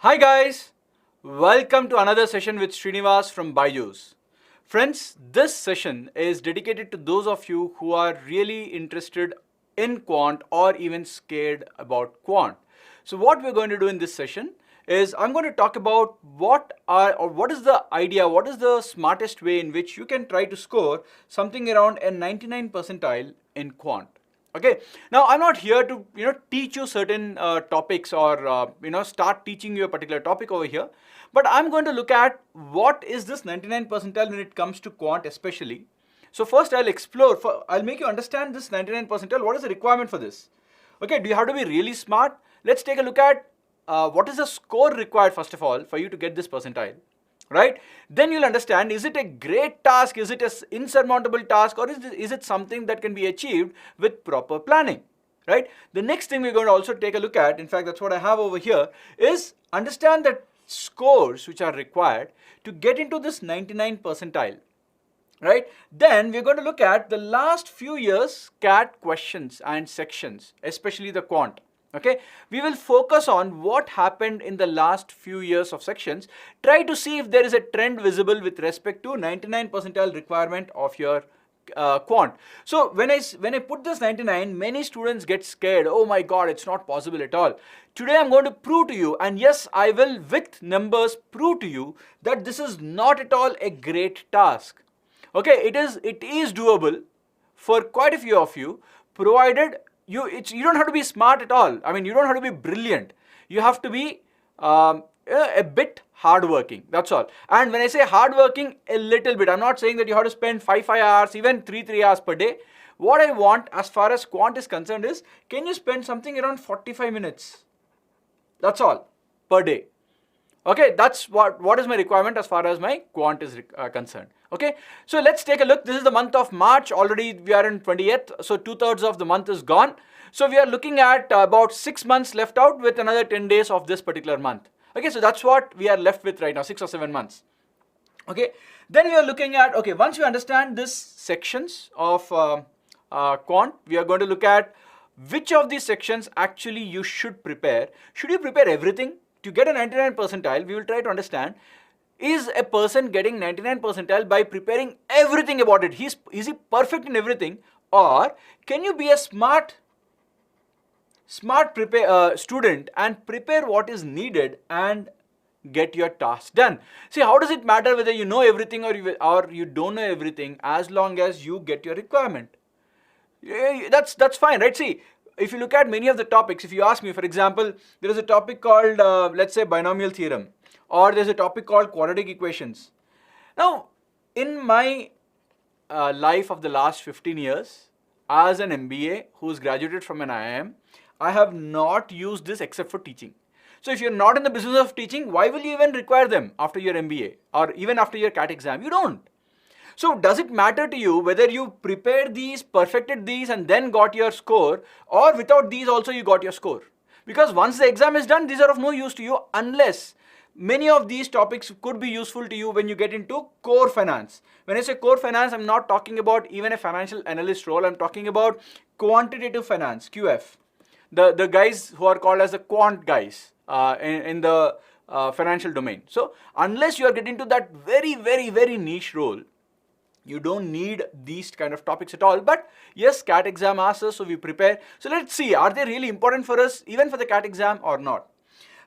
Hi guys, welcome to another session with Srinivas from BYJU'S. Friends, this session is dedicated to those of you who are really interested in quant or even scared about quant. So what we're going to do in this session is I'm going to talk about what is the idea, what is the smartest way in which you can try to score something around a 99 percentile in quant. Okay, now I'm not here to teach you certain topics or start teaching you a particular topic over here, but I'm going to look at what is this 99 percentile when it comes to quant especially. So first I'll make you understand this 99 percentile. What is the requirement for this? Okay, do you have to be really smart? Let's take a look at what is the score required first of all for you to get this percentile. Right? Then you'll understand, is it a great task, is it an insurmountable task, or is it something that can be achieved with proper planning? Right? The next thing we're going to also take a look at, in fact that's what I have over here, is understand the scores which are required to get into this 99 percentile. Right? Then we're going to look at the last few years CAT questions and sections, especially the quant. Okay, we will focus on what happened in the last few years of sections. Try to see if there is a trend visible with respect to 99 percentile requirement of your quant. So when I put this 99, many students get scared. Oh my god, it's not possible at all. Today I'm going to prove to you, and yes, I will with numbers prove to you that this is not at all a great task. Okay, it is doable for quite a few of you, provided you don't have to be smart at all. I mean, you don't have to be brilliant. You have to be a bit hardworking. That's all. And when I say hardworking, a little bit. I'm not saying that you have to spend 5 hours, even 3 hours per day. What I want as far as quant is concerned is, can you spend something around 45 minutes? That's all per day. Okay, that's what is my requirement as far as my quant is concerned. Okay, so let's take a look. This is the month of March. Already we are in 20th, so 2/3 of the month is gone. So we are looking at about 6 months left out with another 10 days of this particular month. Okay, so that's what we are left with right now, 6 or 7 months. Okay, then we are looking at, okay, once you understand this sections of quant, we are going to look at which of these sections actually you should prepare. Should you prepare everything? To get a 99 percentile, we will try to understand, is a person getting 99 percentile by preparing everything about it? Is he perfect in everything? Or can you be a smart student and prepare what is needed and get your task done? See, how does it matter whether you know everything or you don't know everything, as long as you get your requirement? That's fine, right? See, if you look at many of the topics, if you ask me, for example, there is a topic called, let's say, binomial theorem, or there's a topic called quadratic equations. Now, in my life of the last 15 years, as an MBA who's graduated from an IIM, I have not used this except for teaching. So if you're not in the business of teaching, why will you even require them after your MBA or even after your CAT exam? You don't. So does it matter to you whether you prepared these, perfected these, and then got your score, or without these also you got your score? Because once the exam is done, these are of no use to you, unless many of these topics could be useful to you when you get into core finance. When I say core finance, I'm not talking about even a financial analyst role. I'm talking about quantitative finance, QF. The guys who are called as the quant guys in the financial domain. So unless you are getting to that very, very, very niche role, you don't need these kind of topics at all. But yes, CAT exam asks us, so we prepare. So let's see, are they really important for us even for the CAT exam or not?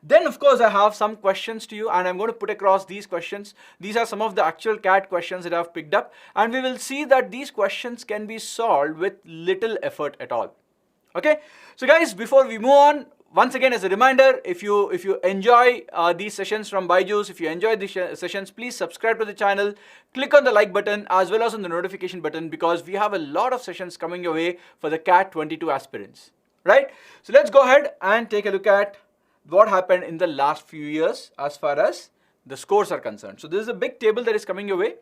Then of course I have some questions to you, and I'm going to put across these questions. These are some of the actual CAT questions that I've picked up, and we will see that these questions can be solved with little effort at all. Okay, so guys, before we move on, once again, as a reminder, if you enjoy these sessions from BYJU'S, if you enjoy these sessions, please subscribe to the channel, click on the like button as well as on the notification button, because we have a lot of sessions coming your way for the CAT 22 aspirants, right? So let's go ahead and take a look at what happened in the last few years as far as the scores are concerned. So this is a big table that is coming your way.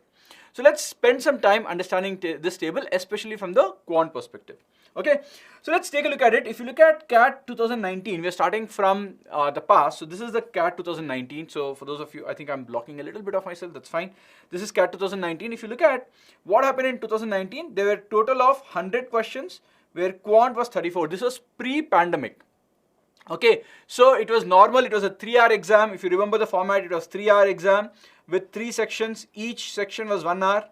So let's spend some time understanding this table, especially from the quant perspective. Okay, so let's take a look at it. If you look at CAT 2019, we're starting from the past. So this is the CAT 2019. So for those of you, I think I'm blocking a little bit of myself, that's fine. This is CAT 2019. If you look at what happened in 2019, there were a total of 100 questions where quant was 34. This was pre-pandemic. Okay, so it was normal, it was a 3-hour exam. If you remember the format, it was 3-hour exam with 3 sections. Each section was 1 hour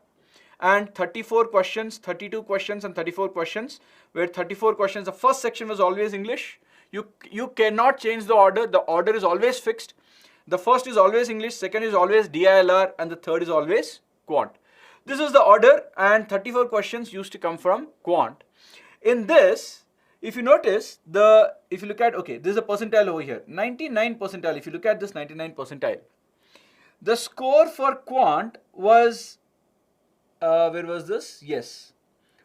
and 34 questions, 32 questions and 34 questions, where 34 questions, the first section was always English. You cannot change the order is always fixed. The first is always English, second is always DILR and the third is always Quant. This is the order, and 34 questions used to come from Quant. In this, if you notice, if you look at, okay, this is a percentile over here, 99 percentile. If you look at this 99 percentile, the score for Quant was, where was this? Yes,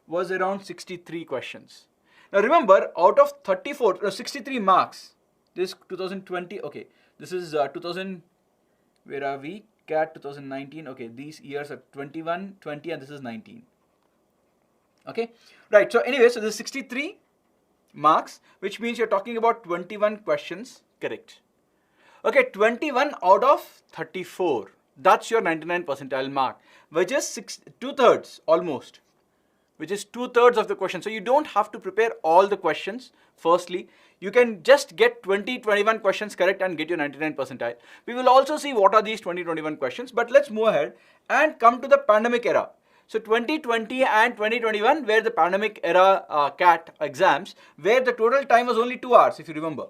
was around 63 questions. Now remember, out of 63 marks, this 2020, okay, this is 2000, where are we? CAT 2019, okay, these years are 21, 20 and this is 19. Okay, right, so anyway, so this is 63 marks, which means you're talking about 21 questions correct. Okay, 21 out of 34, that's your 99 percentile mark, which is 2/3 almost, which is 2/3 of the question. So you don't have to prepare all the questions. Firstly, you can just get 21 questions correct and get your 99 percentile. We will also see what are these 21 questions, but let's move ahead and come to the pandemic era. So 2020 and 2021 were the pandemic era CAT exams, where the total time was only 2 hours, if you remember.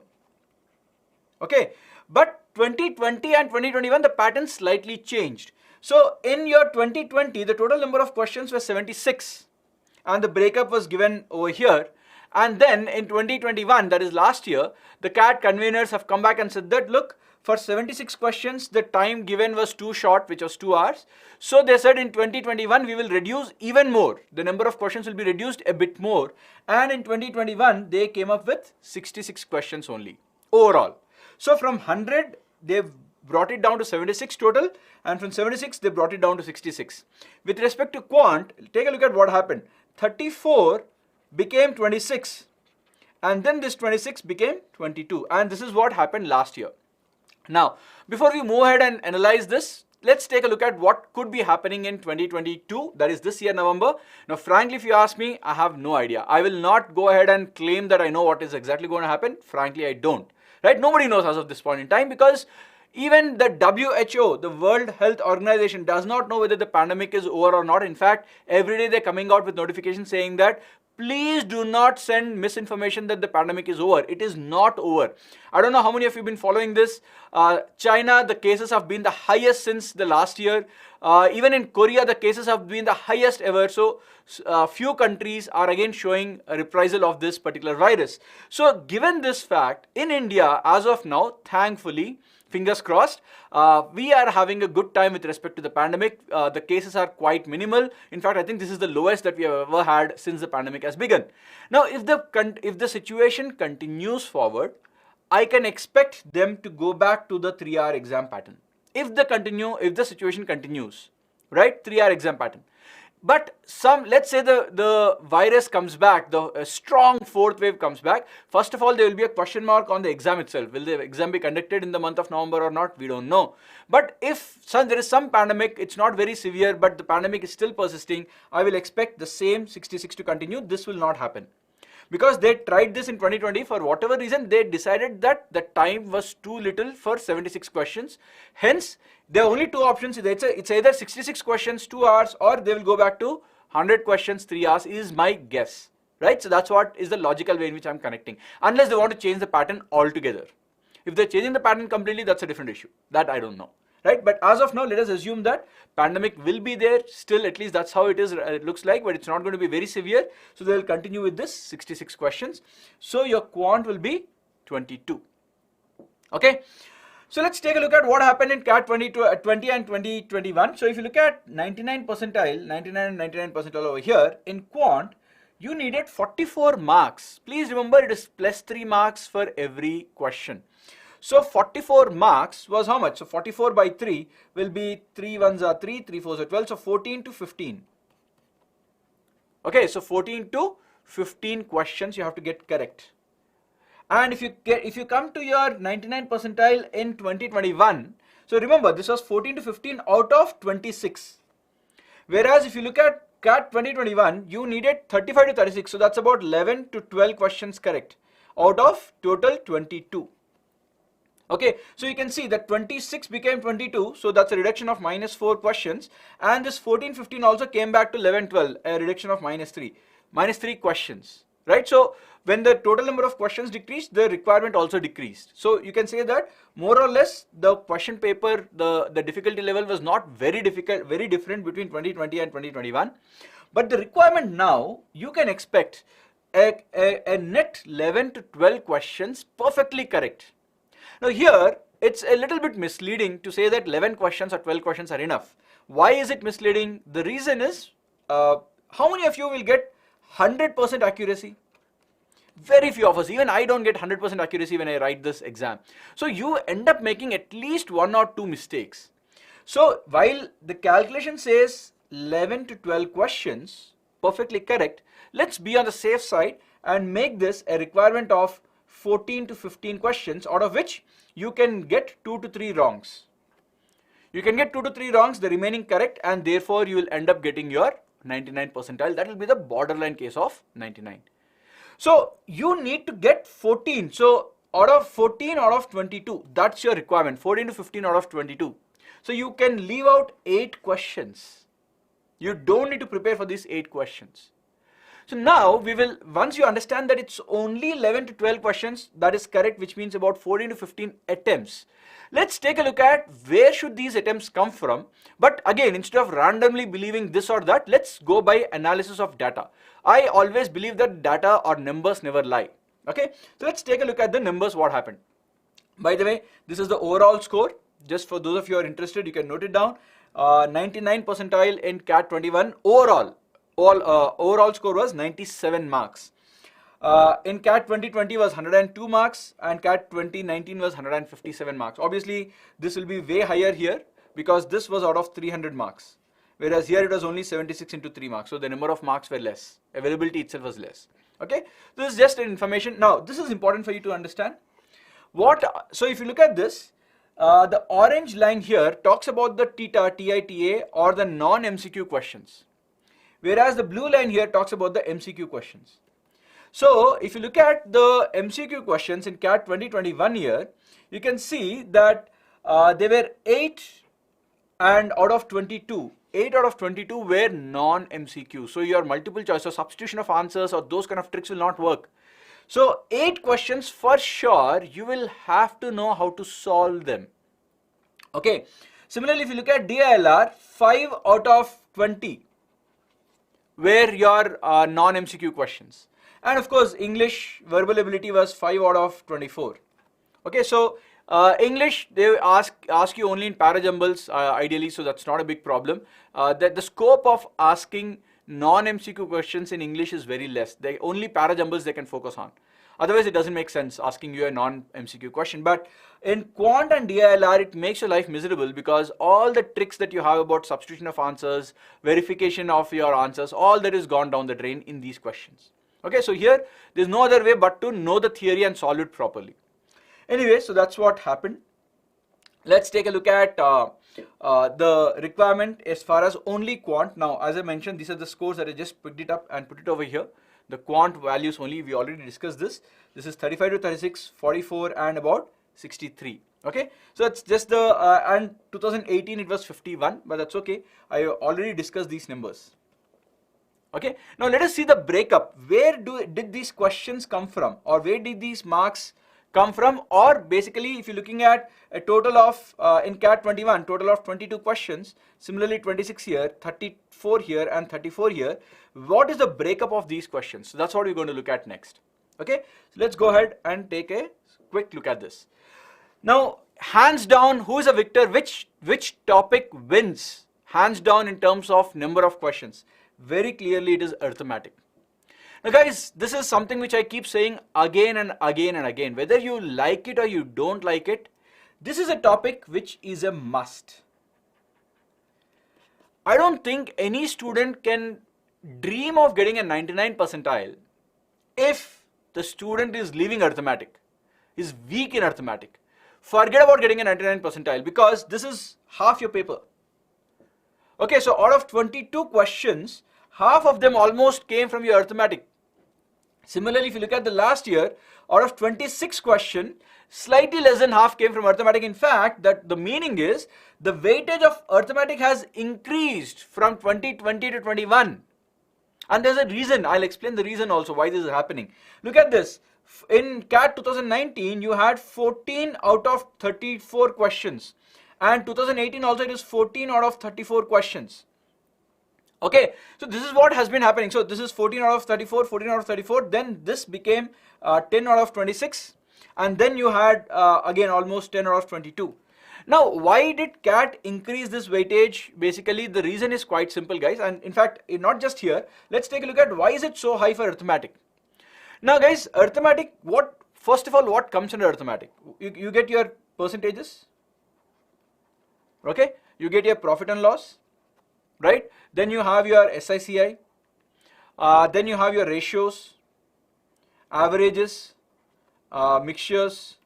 Okay, but 2020 and 2021, the pattern slightly changed. So in your 2020, the total number of questions was 76 and the breakup was given over here. And then in 2021, that is last year, the CAT conveners have come back and said that, look, for 76 questions, the time given was too short, which was 2 hours. So they said in 2021, we will reduce even more. The number of questions will be reduced a bit more. And in 2021, they came up with 66 questions only overall. So from 100, they've brought it down to 76 total. And from 76, they brought it down to 66. With respect to Quant, take a look at what happened. 34 became 26. And then this 26 became 22. And this is what happened last year. Now, before we move ahead and analyze this, let's take a look at what could be happening in 2022, that is this year, November. Now, frankly, if you ask me, I have no idea. I will not go ahead and claim that I know what is exactly going to happen. Frankly, I don't. Right? Nobody knows as of this point in time, because even the WHO, the World Health Organization, does not know whether the pandemic is over or not. In fact, every day they're coming out with notifications saying that please do not send misinformation that the pandemic is over. It is not over. I don't know how many of you have been following this. China, the cases have been the highest since the last year. Even in Korea, the cases have been the highest ever. So few countries are again showing a reprisal of this particular virus. So given this fact, in India, as of now, thankfully, fingers crossed, we are having a good time with respect to the pandemic. The cases are quite minimal. In fact, I think this is the lowest that we have ever had since the pandemic has begun. Now, if the situation continues forward, I can expect them to go back to the 3-hour exam pattern. If the situation continues, right, 3-hour exam pattern. But let's say the virus comes back, the strong fourth wave comes back. First of all, there will be a question mark on the exam itself. Will the exam be conducted in the month of November or not? We don't know. But if there is some pandemic, it's not very severe, but the pandemic is still persisting, I will expect the same 66 to continue. This will not happen. Because they tried this in 2020, for whatever reason, they decided that the time was too little for 76 questions. Hence, there are only two options. It's either 66 questions, 2 hours, or they will go back to 100 questions, 3 hours, is my guess. Right? So that's what is the logical way in which I'm connecting. Unless they want to change the pattern altogether. If they're changing the pattern completely, that's a different issue. That I don't know. Right? But as of now, let us assume that pandemic will be there still, at least that's how it is. It looks like, but it's not going to be very severe. So they will continue with this 66 questions. So your Quant will be 22. Okay. So let's take a look at what happened in CAT 2020 and 2021. So if you look at 99 percentile, 99 and 99 percentile over here, in Quant, you needed 44 marks. Please remember, it is plus 3 marks for every question. So 44 marks was how much? So 44 by 3 will be 3 1s are 3, 3 4s are 12, so 14 to 15. Okay, so 14 to 15 questions you have to get correct. And if you come to your 99 percentile in 2021, so remember this was 14 to 15 out of 26. Whereas if you look at CAT 2021, you needed 35 to 36, so that's about 11 to 12 questions correct. out of total 22. Okay, so you can see that 26 became 22, so that's a reduction of minus 4 questions, and this 14, 15 also came back to 11, 12, a reduction of minus 3 questions, right? So when the total number of questions decreased, the requirement also decreased. So you can say that more or less the question paper, the difficulty level was not very difficult, very different between 2020 and 2021, but the requirement now, you can expect a net 11 to 12 questions perfectly correct. Now here, it's a little bit misleading to say that 11 questions or 12 questions are enough. Why is it misleading? The reason is, how many of you will get 100% accuracy? Very few of us. Even I don't get 100% accuracy when I write this exam. So you end up making at least 1 or 2 mistakes. So while the calculation says 11 to 12 questions, perfectly correct, let's be on the safe side and make this a requirement of 14 to 15 questions, out of which you can get 2 to 3 wrongs. You can get 2 to 3 wrongs, the remaining correct, and therefore you will end up getting your 99 percentile. That will be the borderline case of 99. So you need to get 14. So out of 14 out of 22, that's your requirement, 14 to 15 out of 22. So you can leave out 8 questions. You don't need to prepare for these 8 questions. So now we will, once you understand that it's only 11 to 12 questions, that is correct, which means about 14 to 15 attempts. Let's take a look at where should these attempts come from. But again, instead of randomly believing this or that, let's go by analysis of data. I always believe that data or numbers never lie. Okay, so let's take a look at the numbers, what happened. By the way, this is the overall score. Just for those of you who are interested, you can note it down. 99 percentile in CAT 21 overall. Overall score was 97 marks. In CAT 2020 was 102 marks, and CAT 2019 was 157 marks. Obviously, this will be way higher here because this was out of 300 marks, whereas here it was only 76 into 3 marks. So the number of marks were less. Availability itself was less. Okay, this is just an information. Now, this is important for you to understand. So if you look at this, the orange line here talks about the TITA, TITA, or the non-MCQ questions, whereas the blue line here talks about the MCQ questions. So if you look at the MCQ questions in CAT 2021 here, you can see that there were 8 and out of 22. 8 out of 22 were non-MCQ. So your multiple choice or substitution of answers or those kind of tricks will not work. So 8 questions for sure, you will have to know how to solve them. Okay. Similarly, if you look at DILR, 5 out of 20 were your non-MCQ questions. And of course, English verbal ability was 5 out of 24. Okay, so English, they ask you only in parajumbles ideally, so that's not a big problem. The scope of asking non-MCQ questions in English is very less. They only parajumbles they can focus on. Otherwise, it doesn't make sense asking you a non-MCQ question. But in Quant and DILR, it makes your life miserable because all the tricks that you have about substitution of answers, verification of your answers, all that is gone down the drain in these questions. Okay, so here, there's no other way but to know the theory and solve it properly. Anyway, so that's what happened. Let's take a look at the requirement as far as only Quant. Now, as I mentioned, these are the scores that I just picked it up and put it over here. The Quant values only, we already discussed this. This is 35 to 36, 44 and about 63. Okay, so it's just the, and 2018 it was 51, but that's okay. I already discussed these numbers. Okay, now let us see the breakup. Where did these questions come from, or where did these marks come from? Or basically, if you're looking at a total of, in CAT 21, total of 22 questions, similarly 26 here, 34 here and 34 here, what is the breakup of these questions? So that's what we're going to look at next. Okay, so let's go ahead and take a quick look at this. Now, hands down, who is a victor? Which topic wins? Hands down in terms of number of questions. Very clearly, it is arithmetic. Now guys, this is something which I keep saying again and again and again. Whether you like it or you don't like it, this is a topic which is a must. I don't think any student can dream of getting a 99 percentile if the student is leaving arithmetic, is weak in arithmetic. Forget about getting a 99 percentile because this is half your paper. Okay, so out of 22 questions, half of them almost came from your arithmetic. Similarly, if you look at the last year, out of 26 questions, slightly less than half came from arithmetic. In fact, that the meaning is the weightage of arithmetic has increased from 2020 to 21. And there's a reason. I'll explain the reason also why this is happening. Look at this. In CAT 2019, you had 14 out of 34 questions. And 2018 also it is 14 out of 34 questions. Okay, so this is what has been happening. So this is 14 out of 34, 14 out of 34. Then this became 10 out of 26. And then you had again almost 10 out of 22. Now, why did CAT increase this weightage? Basically, the reason is quite simple, guys. And in fact, not just here. Let's take a look at why is it so high for arithmetic. Now, guys, arithmetic, first of all, what comes under arithmetic? You get your percentages. Okay, you get your profit and loss. Right? Then you have your SICI, then you have your ratios, averages, mixtures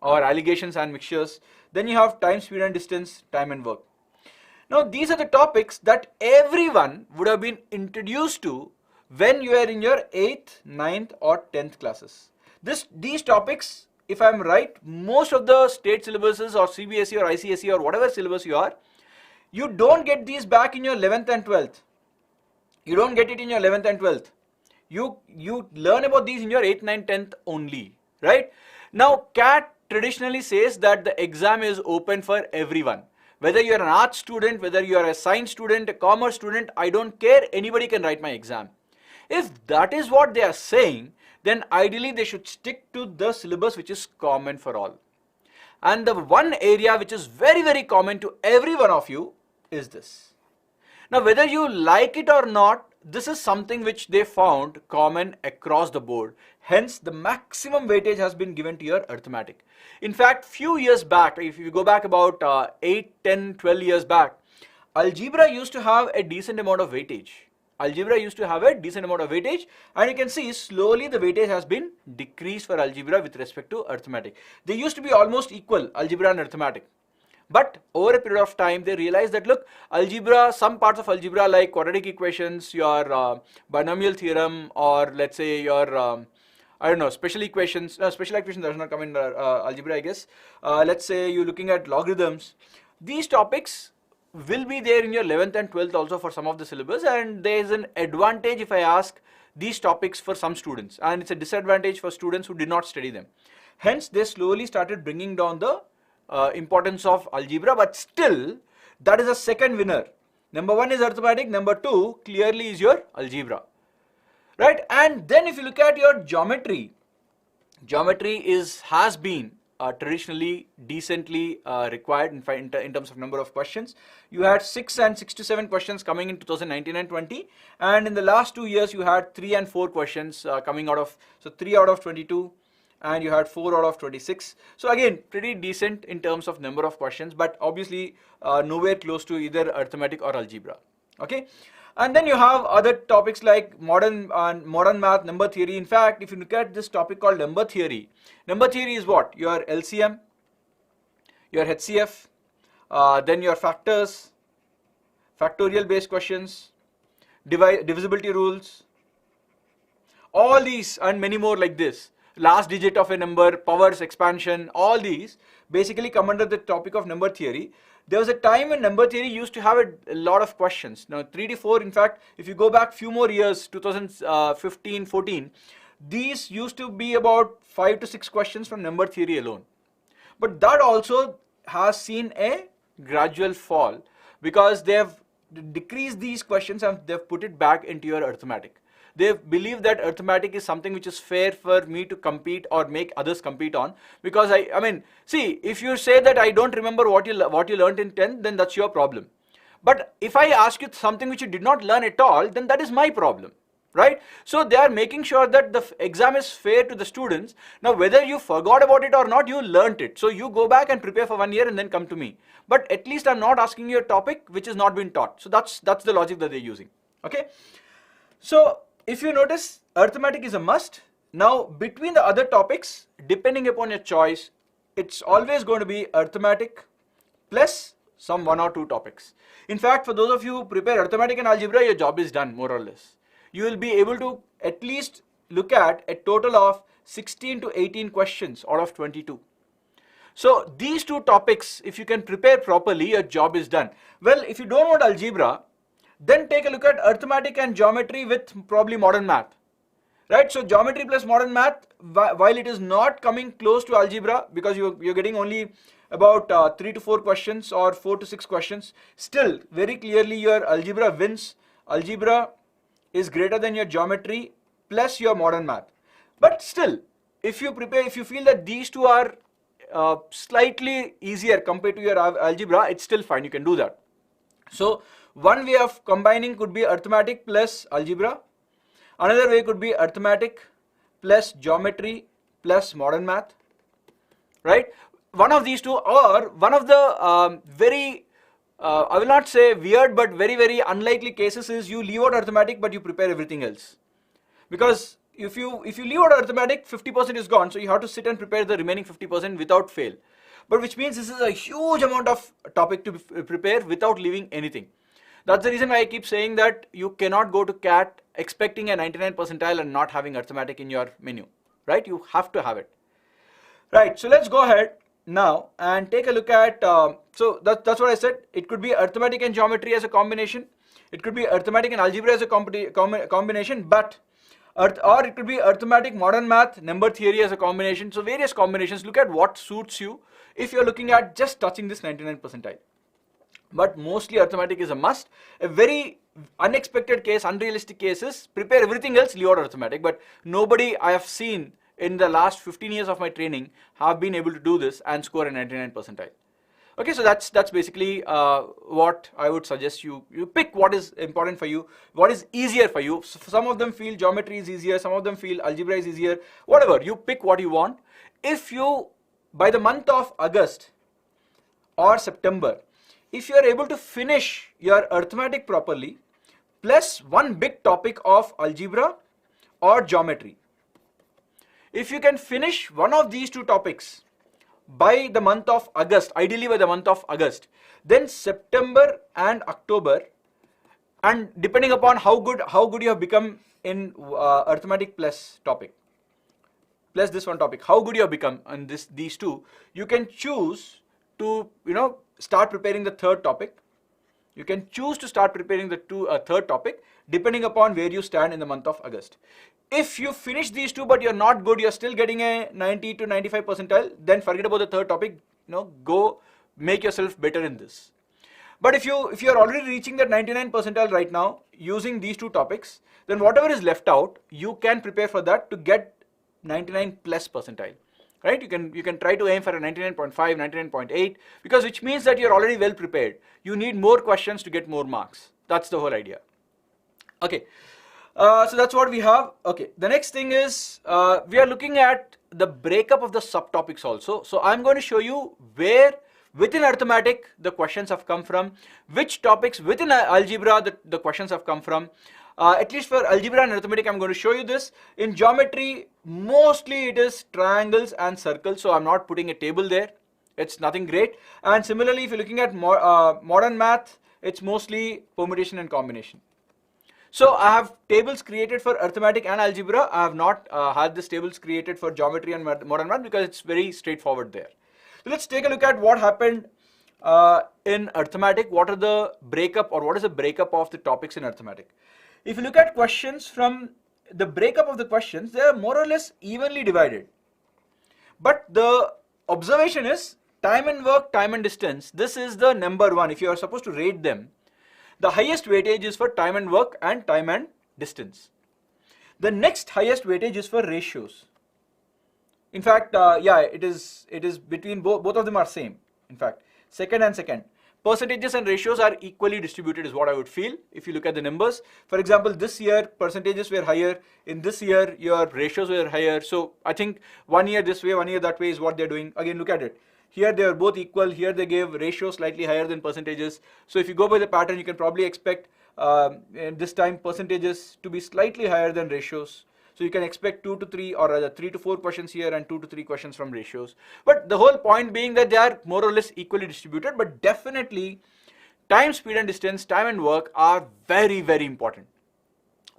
or allegations and mixtures. Then you have time, speed and distance, time and work. Now these are the topics that everyone would have been introduced to when you are in your 8th, 9th or 10th classes. These topics, if I am right, most of the state syllabuses or CBSE or ICSE or whatever syllabus you are, you don't get these back in your 11th and 12th. You don't get it in your 11th and 12th. You learn about these in your 8th, 9th, 10th only, right? Now, CAT traditionally says that the exam is open for everyone. Whether you are an arts student, whether you are a science student, a commerce student, I don't care, anybody can write my exam. If that is what they are saying, then ideally they should stick to the syllabus which is common for all. And the one area which is very, very common to every one of you is this. Now, whether you like it or not, this is something which they found common across the board. Hence, the maximum weightage has been given to your arithmetic. In fact, few years back, if you go back about 8, 10, 12 years back, algebra used to have a decent amount of weightage. And you can see slowly the weightage has been decreased for algebra with respect to arithmetic. They used to be almost equal, algebra and arithmetic. But over a period of time, they realized that look, algebra, some parts of algebra like quadratic equations, your binomial theorem, or let's say your I don't know, special equations. Special equations does not come in algebra, I guess. Let's say you're looking at logarithms. These topics will be there in your 11th and 12th also for some of the syllabus, and there is an advantage if I ask these topics for some students, and it's a disadvantage for students who did not study them. Hence, they slowly started bringing down the importance of algebra, but still that is a second winner. Number one is arithmetic, number two clearly is your algebra, right? And then if you look at your geometry has been traditionally decently required in terms of number of questions. You had 6 and 6 to 7 questions coming in 2019 and 20, and in the last 2 years you had 3 and 4 questions coming out of, so 3 out of 22 and you had 4 out of 26. So again, pretty decent in terms of number of questions, but obviously nowhere close to either arithmetic or algebra. Okay. And then you have other topics like modern math, number theory. In fact, if you look at this topic called number theory is what? Your LCM, your HCF, then your factors, factorial based questions, divisibility rules, all these and many more like this. Last digit of a number, powers, expansion, all these basically come under the topic of number theory. There was a time when number theory used to have a lot of questions. Now 3 to 4, in fact, if you go back few more years, 2015, 14, these used to be about 5 to 6 questions from number theory alone. But that also has seen a gradual fall because they have decreased these questions and they've put it back into your arithmetic. They believe that arithmetic is something which is fair for me to compete or make others compete on, because I mean, see, if you say that I don't remember what you learned in 10th, then that's your problem. But if I ask you something which you did not learn at all, then that is my problem, right? So they are making sure that the exam is fair to the students. Now, whether you forgot about it or not, you learnt it. So you go back and prepare for 1 year and then come to me. But at least I'm not asking you a topic which has not been taught. So that's the logic that they're using, okay? So if you notice, arithmetic is a must. Now, between the other topics, depending upon your choice, it's always going to be arithmetic plus some 1 or 2 topics. In fact, for those of you who prepare arithmetic and algebra, your job is done more or less. You will be able to at least look at a total of 16 to 18 questions out of 22. So these two topics, if you can prepare properly, your job is done. Well, if you don't want algebra, then take a look at arithmetic and geometry with probably modern math. Right, so geometry plus modern math, while it is not coming close to algebra because you're getting only about 3 to 4 questions or 4 to 6 questions, still very clearly your algebra wins. Algebra is greater than your geometry plus your modern math. But still, if you feel that these two are slightly easier compared to your algebra, it's still fine, you can do that. So one way of combining could be arithmetic plus algebra. Another way could be arithmetic plus geometry plus modern math, right? One of these two, or one of the I will not say weird, but very, very unlikely cases is you leave out arithmetic but you prepare everything else. Because if you leave out arithmetic, 50% is gone, so you have to sit and prepare the remaining 50% without fail. But which means this is a huge amount of topic to prepare without leaving anything. That's the reason why I keep saying that you cannot go to CAT expecting a 99 percentile and not having arithmetic in your menu, right? You have to have it. Right, so let's go ahead now and take a look at, so that's what I said. It could be arithmetic and geometry as a combination. It could be arithmetic and algebra as a combination, but or it could be arithmetic, modern math, number theory as a combination. So various combinations. Look at what suits you if you're looking at just touching this 99 percentile. But mostly arithmetic is a must. A very unexpected case, unrealistic cases, prepare everything else, leave out arithmetic. But nobody I have seen in the last 15 years of my training have been able to do this and score a 99 percentile. Okay, so that's basically what I would suggest you pick what is important for you, what is easier for you. So some of them feel geometry is easier, some of them feel algebra is easier, whatever, you pick what you want. If you, by the month of August or September, if you are able to finish your arithmetic properly, plus one big topic of algebra or geometry, if you can finish one of these two topics by the month of August, ideally by the month of August, then September and October, and depending upon how good you have become in arithmetic plus topic, plus this one topic, how good you have become on these two, you can choose to start preparing the third topic. You can choose to start preparing the third topic depending upon where you stand in the month of August. If you finish these two but you're not good, you're still getting a 90 to 95 percentile, then forget about the third topic, go make yourself better in this. But if you're already reaching that 99 percentile right now using these two topics, then whatever is left out, you can prepare for that to get 99 plus percentile. Right? You can try to aim for a 99.5, 99.8, because which means that you're already well prepared. You need more questions to get more marks. That's the whole idea. Okay, so that's what we have. Okay, the next thing is we are looking at the breakup of the subtopics also. So I'm going to show you where within arithmetic the questions have come from, which topics within algebra the questions have come from. At least for algebra and arithmetic, I'm going to show you this. In geometry, mostly it is triangles and circles, so I'm not putting a table there. It's nothing great. And similarly, if you're looking at modern math, it's mostly permutation and combination. So I have tables created for arithmetic and algebra. I have not had these tables created for geometry and modern math because it's very straightforward there. So let's take a look at what happened in arithmetic. What are the breakup, or what is the breakup of the topics in arithmetic? If you look at questions, from the breakup of the questions, they are more or less evenly divided. But the observation is time and work, time and distance. This is the number one. If you are supposed to rate them, the highest weightage is for time and work and time and distance. The next highest weightage is for ratios. In fact, it is between both of them are same. In fact, second and second. Percentages and ratios are equally distributed is what I would feel if you look at the numbers. For example, this year percentages were higher, in this year your ratios were higher. So I think 1 year this way, 1 year that way is what they're doing. Again, look at it. Here they are both equal, here they gave ratios slightly higher than percentages. So if you go by the pattern, you can probably expect this time percentages to be slightly higher than ratios. So you can expect 2 to 3 or rather 3 to 4 questions here and 2 to 3 questions from ratios. But the whole point being that they are more or less equally distributed, but definitely time, speed and distance, time and work are very, very important.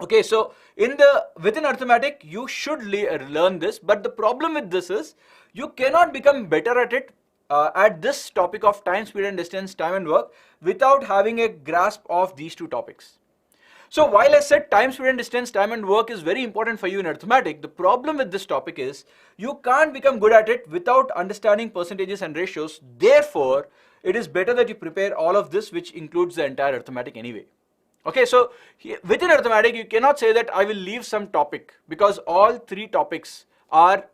Okay, so within arithmetic, you should learn this, but the problem with this is you cannot become better at it at this topic of time, speed and distance, time and work without having a grasp of these two topics. So while I said time, speed and distance, time and work is very important for you in arithmetic, the problem with this topic is you can't become good at it without understanding percentages and ratios. Therefore, it is better that you prepare all of this, which includes the entire arithmetic anyway. Okay, so within arithmetic, you cannot say that I will leave some topic, because all three topics are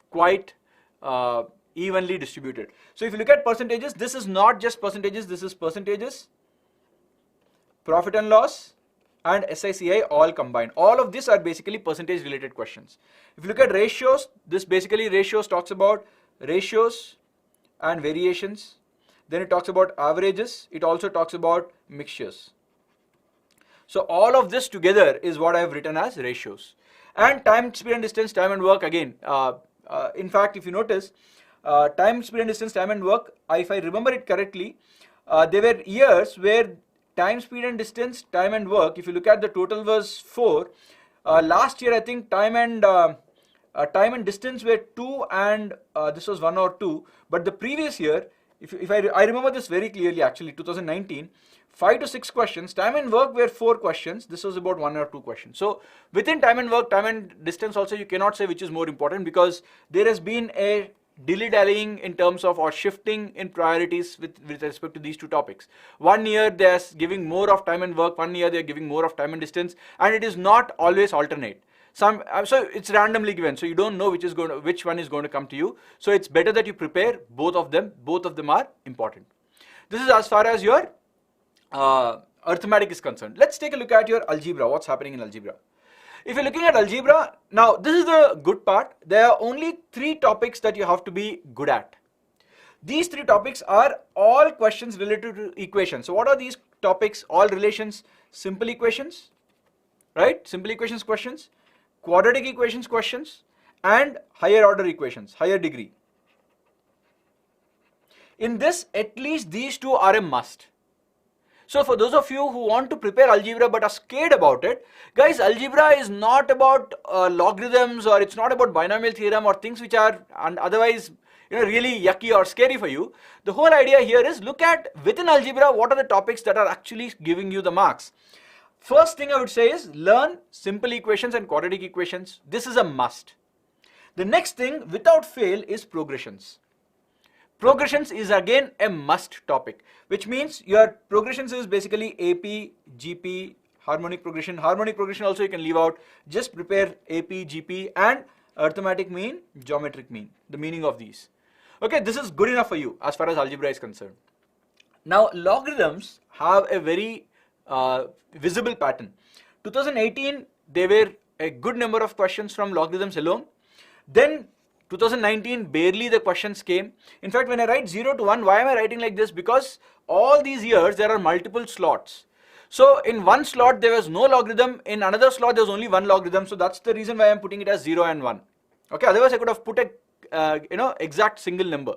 quite evenly distributed. So if you look at percentages, this is not just percentages, this is percentages, profit and loss, and SICI all combined. All of these are basically percentage related questions. If you look at ratios, this basically ratios talks about ratios and variations. Then it talks about averages. It also talks about mixtures. So all of this together is what I have written as ratios. And time, speed and distance, time and work again. In fact, if you notice, time, speed and distance, time and work, if I remember it correctly, there were years where time, speed and distance, time and work, if you look at the total was 4. Last year I think time and distance were 2 and this was 1 or 2. But the previous year, if I remember this very clearly actually, 2019, 5 to 6 questions, time and work were 4 questions, this was about 1 or 2 questions. So within time and work, time and distance also you cannot say which is more important, because there has been a dilly-dallying in terms of, or shifting in priorities with respect to these two topics. One year they're giving more of time and work, one year they're giving more of time and distance, and it is not always alternate. So it's randomly given, so you don't know which one is going to come to you. So it's better that you prepare both of them. Both of them are important. This is as far as your arithmetic is concerned. Let's take a look at your algebra, what's happening in algebra. If you're looking at algebra, now this is the good part. There are only 3 topics that you have to be good at. These 3 topics are all questions related to equations. So what are these topics? All relations, simple equations, right? Simple equations questions, quadratic equations questions, and higher order equations, higher degree. In this, at least these 2 are a must. So for those of you who want to prepare algebra but are scared about it, guys, algebra is not about logarithms, or it's not about binomial theorem or things which are otherwise really yucky or scary for you. The whole idea here is look at within algebra what are the topics that are actually giving you the marks. First thing I would say is learn simple equations and quadratic equations. This is a must. The next thing without fail is progressions. Progressions is again a must topic, which means your progressions is basically AP, GP, harmonic progression. Harmonic progression also you can leave out. Just prepare AP, GP and arithmetic mean, geometric mean, the meaning of these. Okay, this is good enough for you as far as algebra is concerned. Now logarithms have a very visible pattern. 2018 there were a good number of questions from logarithms alone. Then 2019 barely the questions came. In fact, when I write 0 to 1, why am I writing like this? Because all these years there are multiple slots. So in one slot there was no logarithm, in another slot there was only one logarithm. So that's the reason why I am putting it as 0 and 1. Okay, otherwise I could have put a exact single number.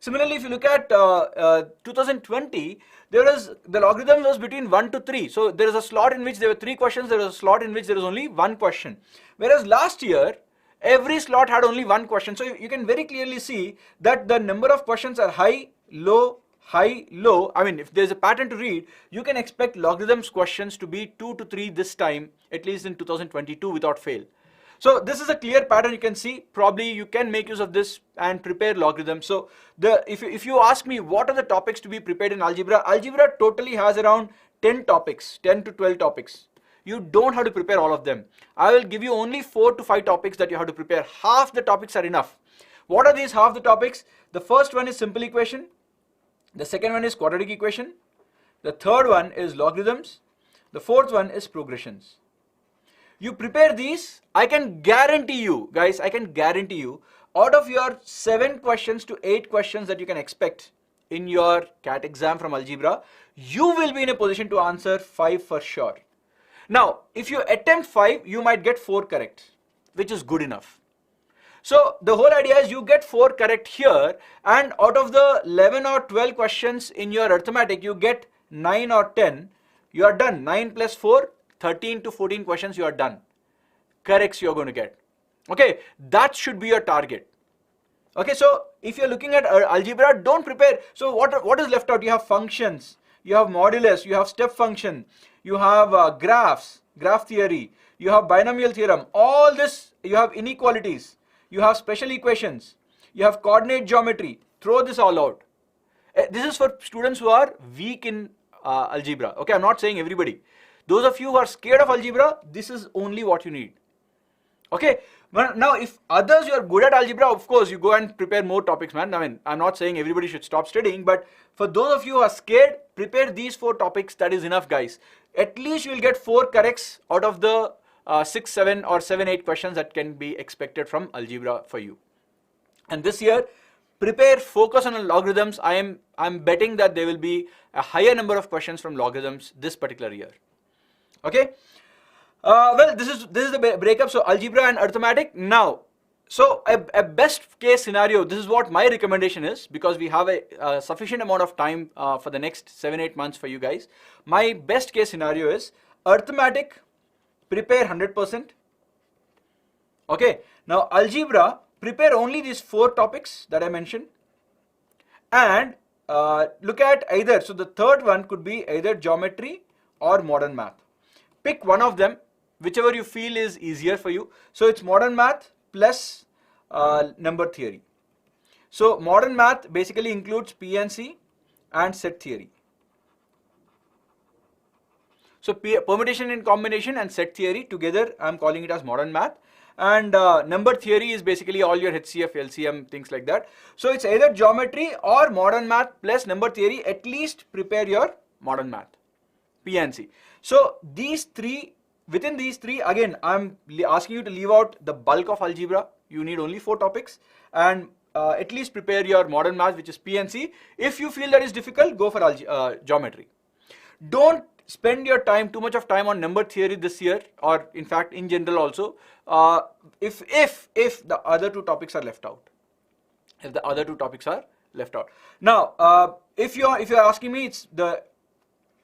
Similarly, if you look at 2020, the logarithm was between 1 to 3. So there is a slot in which there were 3 questions, there was a slot in which there was only 1 question. Whereas last year, every slot had only 1 question. So you can very clearly see that the number of questions are high, low, high, low. I mean, if there's a pattern to read, you can expect logarithms questions to be 2 to 3 this time, at least in 2022 without fail. So this is a clear pattern you can see. Probably you can make use of this and prepare logarithms. So if you ask me what are the topics to be prepared in algebra, algebra totally has around 10 topics, 10 to 12 topics. You don't have to prepare all of them. I will give you only 4 to 5 topics that you have to prepare. Half the topics are enough. What are these half the topics? The first one is simple equation. The second one is quadratic equation. The third one is logarithms. The fourth one is progressions. You prepare these, I can guarantee you, guys, I can guarantee you, out of your 7 questions to 8 questions that you can expect in your CAT exam from algebra, you will be in a position to answer 5 for sure. Now, if you attempt 5, you might get 4 correct, which is good enough. So the whole idea is you get 4 correct here, and out of the 11 or 12 questions in your arithmetic, you get 9 or 10, you are done. 9 plus 4, 13 to 14 questions, you are done. Corrects you're going to get. Okay, that should be your target. Okay, so if you're looking at algebra, don't prepare. So what is left out? You have functions, you have modulus, you have step function, you have graphs, graph theory, you have binomial theorem, all this, you have inequalities, you have special equations, you have coordinate geometry. Throw this all out. This is for students who are weak in algebra. Okay, I'm not saying everybody. Those of you who are scared of algebra, this is only what you need. Okay, well, now if others you are good at algebra, of course you go and prepare more topics, man. I mean, I'm not saying everybody should stop studying, but for those of you who are scared, prepare these 4 topics. That is enough, guys. At least you will get 4 corrects out of the 6, 7 or 7, 8 questions that can be expected from algebra for you. And this year, prepare, focus on logarithms. I'm betting that there will be a higher number of questions from logarithms this particular year. Okay. Well, this is the breakup. So algebra and arithmetic. Now, so a best case scenario, this is what my recommendation is, because we have a sufficient amount of time for the next 7-8 months for you guys. My best case scenario is arithmetic, prepare 100%. Okay. Now algebra, prepare only these 4 topics that I mentioned, and look at either, so the third one could be either geometry or modern math. Pick one of them, whichever you feel is easier for you. So it's modern math plus number theory. So modern math basically includes PNC and set theory. So permutation and combination and set theory together, I'm calling it as modern math. And number theory is basically all your HCF, LCM, things like that. So it's either geometry or modern math plus number theory. At least prepare your modern math, PNC. So these 3, within these 3, again, I'm asking you to leave out the bulk of algebra. You need only 4 topics, and at least prepare your modern math, which is PNC. If you feel that is difficult, go for geometry. Don't spend your time, too much of time on number theory this year, or in fact in general also, if the other 2 topics are left out. If the other 2 topics are left out. Now, if you're asking me, it's the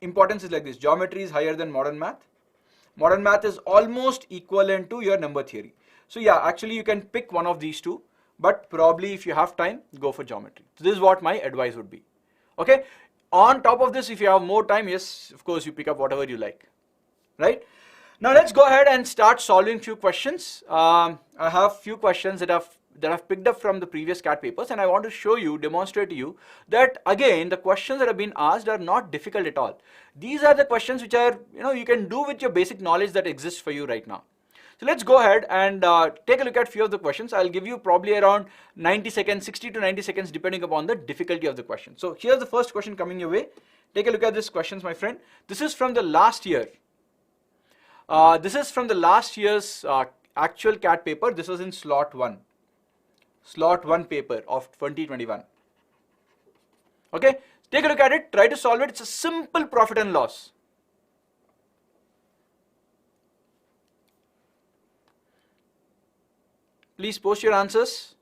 importance is like this: geometry is higher than modern math. Modern math is almost equivalent to your number theory. So yeah, actually you can pick one of these 2, but probably if you have time, go for geometry. So this is what my advice would be. Okay. On top of this, if you have more time, yes, of course, you pick up whatever you like, right? Now let's go ahead and start solving few questions. I have few questions that I've picked up from the previous CAT papers, and I want to show you, demonstrate to you that again, the questions that have been asked are not difficult at all. These are the questions which are, you can do with your basic knowledge that exists for you right now. So let's go ahead and take a look at few of the questions. I'll give you probably around 90 seconds, 60 to 90 seconds, depending upon the difficulty of the question. So here's the first question coming your way. Take a look at these questions, my friend. This is from the last year. This is from the last year's actual CAT paper. This was in slot 1. Slot 1 paper of 2021. Okay, take a look at it, try to solve it. It's a simple profit and loss. Please post your answers.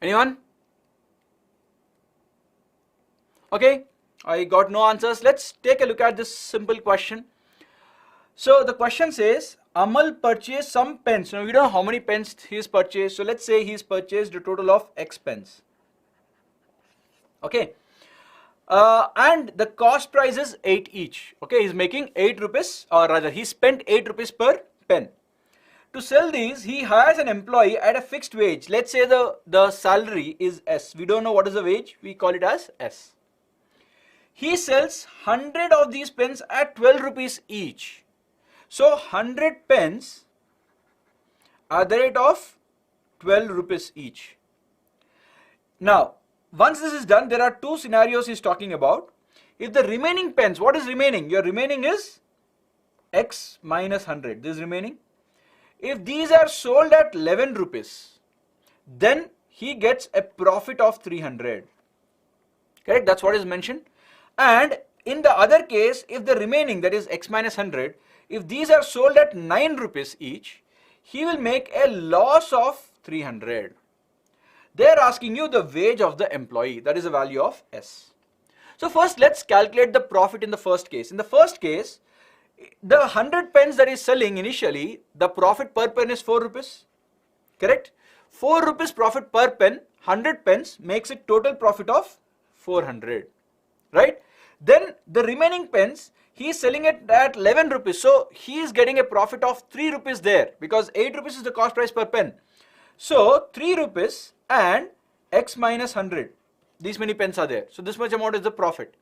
Anyone? Okay, I got no answers. Let's take a look at this simple question. So the question says, Amal purchased some pens. Now we don't know how many pens he's purchased. So let's say he's purchased a total of X pens. Okay. And the cost price is 8 each. Okay, he's making 8 rupees, or rather he spent 8 rupees per pen. To sell these, he hires an employee at a fixed wage. Let's say the salary is S. We don't know what is the wage. We call it as S. He sells 100 of these pens at 12 rupees each. So 100 pence at the rate of 12 rupees each. Now, once this is done, there are two scenarios he's talking about. If the remaining pence, what is remaining? Your remaining is x minus 100. This is remaining. If these are sold at 11 rupees, then he gets a profit of 300. Correct? That's what is mentioned. And in the other case, if the remaining, that is x minus 100, if these are sold at 9 rupees each, he will make a loss of 300. They are asking you the wage of the employee, that is the value of S. So first let's calculate the profit in the first case. In the first case, the 100 pence that is selling initially, the profit per pen is 4 rupees. Correct? 4 rupees profit per pen, 100 pence makes it total profit of 400. Right? Then the remaining pence, he is selling it at 11 rupees. So he is getting a profit of 3 rupees there because 8 rupees is the cost price per pen. So 3 rupees and x minus 100. These many pence are there. So this much amount is the profit.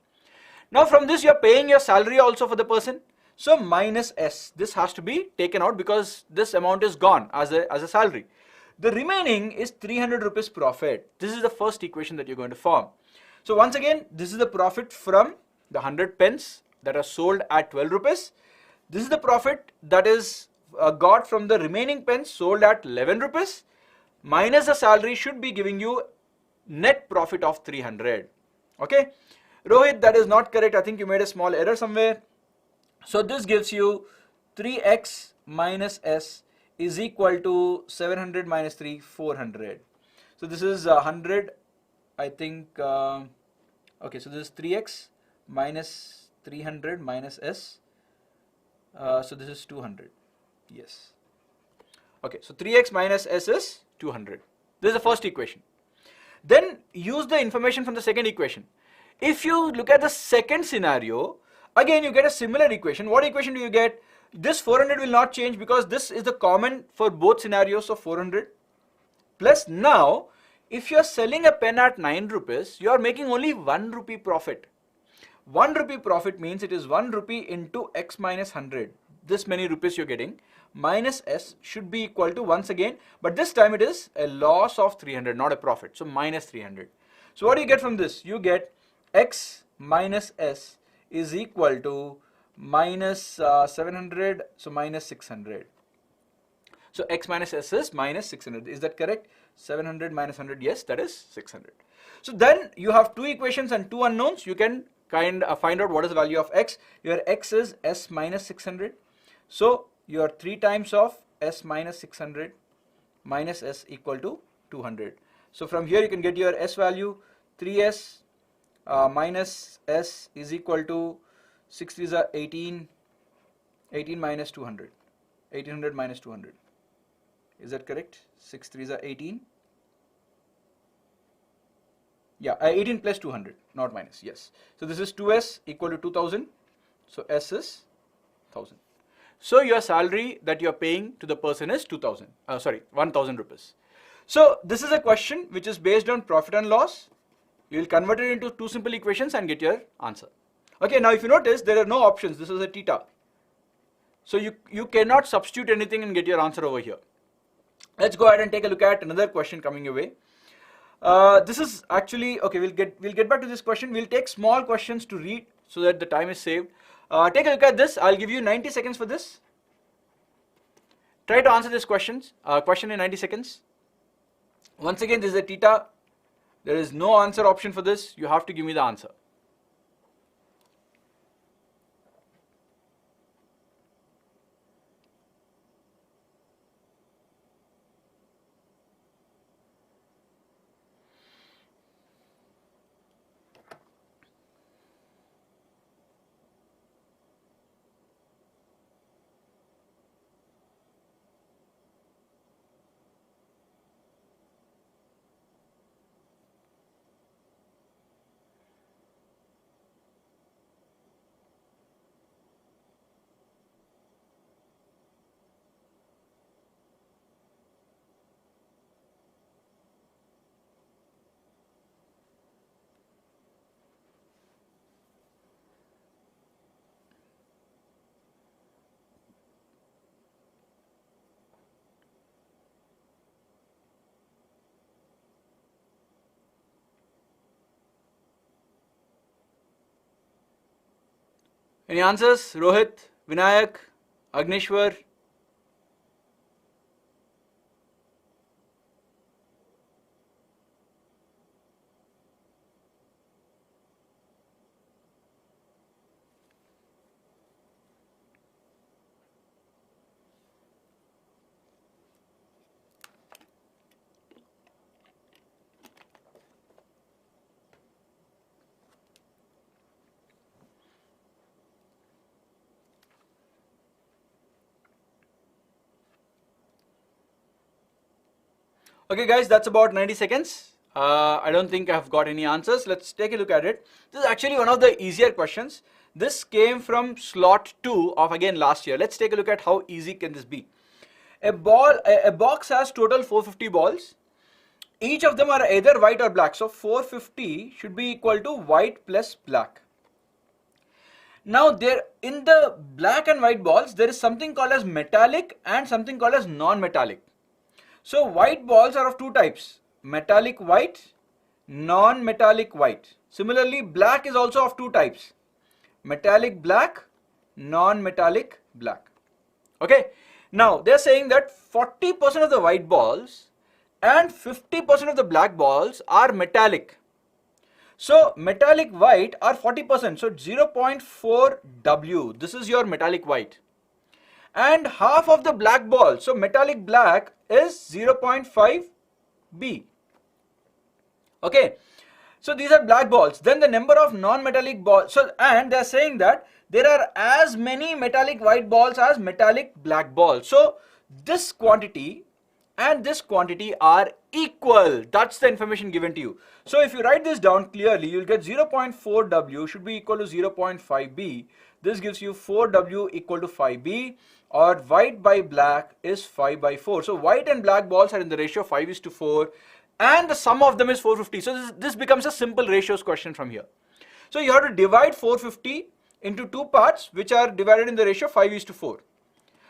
Now from this you are paying your salary also for the person. So minus S. This has to be taken out because this amount is gone as a salary. The remaining is 300 rupees profit. This is the first equation that you're going to form. So once again, this is the profit from the 100 pence that are sold at 12 rupees. This is the profit that is got from the remaining pence sold at 11 rupees. Minus the salary should be giving you net profit of 300. Okay. Rohit, that is not correct. I think you made a small error somewhere. So this gives you 3x minus s is equal to 700 minus 3, 400. So this is 100, I think, okay, so this is 3x minus 300 minus s, so this is 200, yes. Okay, so 3x minus s is 200. This is the first equation. Then use the information from the second equation. If you look at the second scenario, again you get a similar equation. What equation do you get? This 400 will not change because this is the common for both scenarios of 400. Plus now, if you are selling a pen at 9 rupees, you are making only 1 rupee profit. 1 rupee profit means it is 1 rupee into x minus 100. This many rupees you're getting. Minus s should be equal to, once again, but this time it is a loss of 300, not a profit. So minus 300. So what do you get from this? You get x minus s is equal to minus 700, so minus 600. So x minus s is minus 600. Is that correct? 700 minus 100, yes, that is 600. So then you have two equations and two unknowns. You can find out what is the value of x. Your x is s minus 600. So your 3 times of s minus 600 minus s equal to 200. So from here you can get your s value. 3s minus s is equal to 6 3s are 18, 18 minus 200, 1800 minus 200. Is that correct? 6 3s are 18. Yeah, 18 plus 200, not minus, yes. So this is 2s equal to 2000. So s is 1000. So your salary that you are paying to the person is 1000 rupees. So this is a question which is based on profit and loss. You will convert it into two simple equations and get your answer. Okay, now if you notice, there are no options. This is a theta. So you cannot substitute anything and get your answer over here. Let's go ahead and take a look at another question coming your way. This is actually, okay, we'll get back to this question. We'll take small questions to read so that the time is saved. Take a look at this. I'll give you 90 seconds for this. Try to answer this question in 90 seconds. Once again, this is a theta. There is no answer option for this. You have to give me the answer. Any answers? Rohit, Vinayak, Agneshwar? Okay guys, that's about 90 seconds. I don't think I've got any answers. Let's take a look at it. This is actually one of the easier questions. This came from slot 2 of again last year. Let's take a look at how easy can this be. A box has total 450 balls. Each of them are either white or black. So 450 should be equal to white plus black. Now there in the black and white balls there is something called as metallic and something called as non-metallic. So white balls are of two types, metallic white, non-metallic white. Similarly, black is also of two types, metallic black, non-metallic black. Okay, now they're saying that 40% of the white balls and 50% of the black balls are metallic. So metallic white are 40%, so 0.4 W, this is your metallic white. And half of the black ball, so metallic black is 0.5 B. Okay, so these are black balls. Then the number of non-metallic balls, so and they are saying that there are as many metallic white balls as metallic black balls. So this quantity and this quantity are equal. That's the information given to you. So if you write this down clearly, you'll get 0.4 W should be equal to 0.5 B. This gives you 4 W equal to 5 B, or white by black is 5 by 4. So white and black balls are in the ratio 5:4 and the sum of them is 450. So this becomes a simple ratios question from here. So you have to divide 450 into two parts which are divided in the ratio 5:4.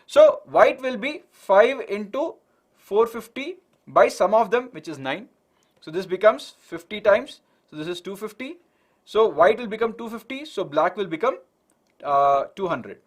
So white will be 5 into 450 by sum of them, which is 9. So this becomes 50 times. So this is 250. So white will become 250. So black will become 200.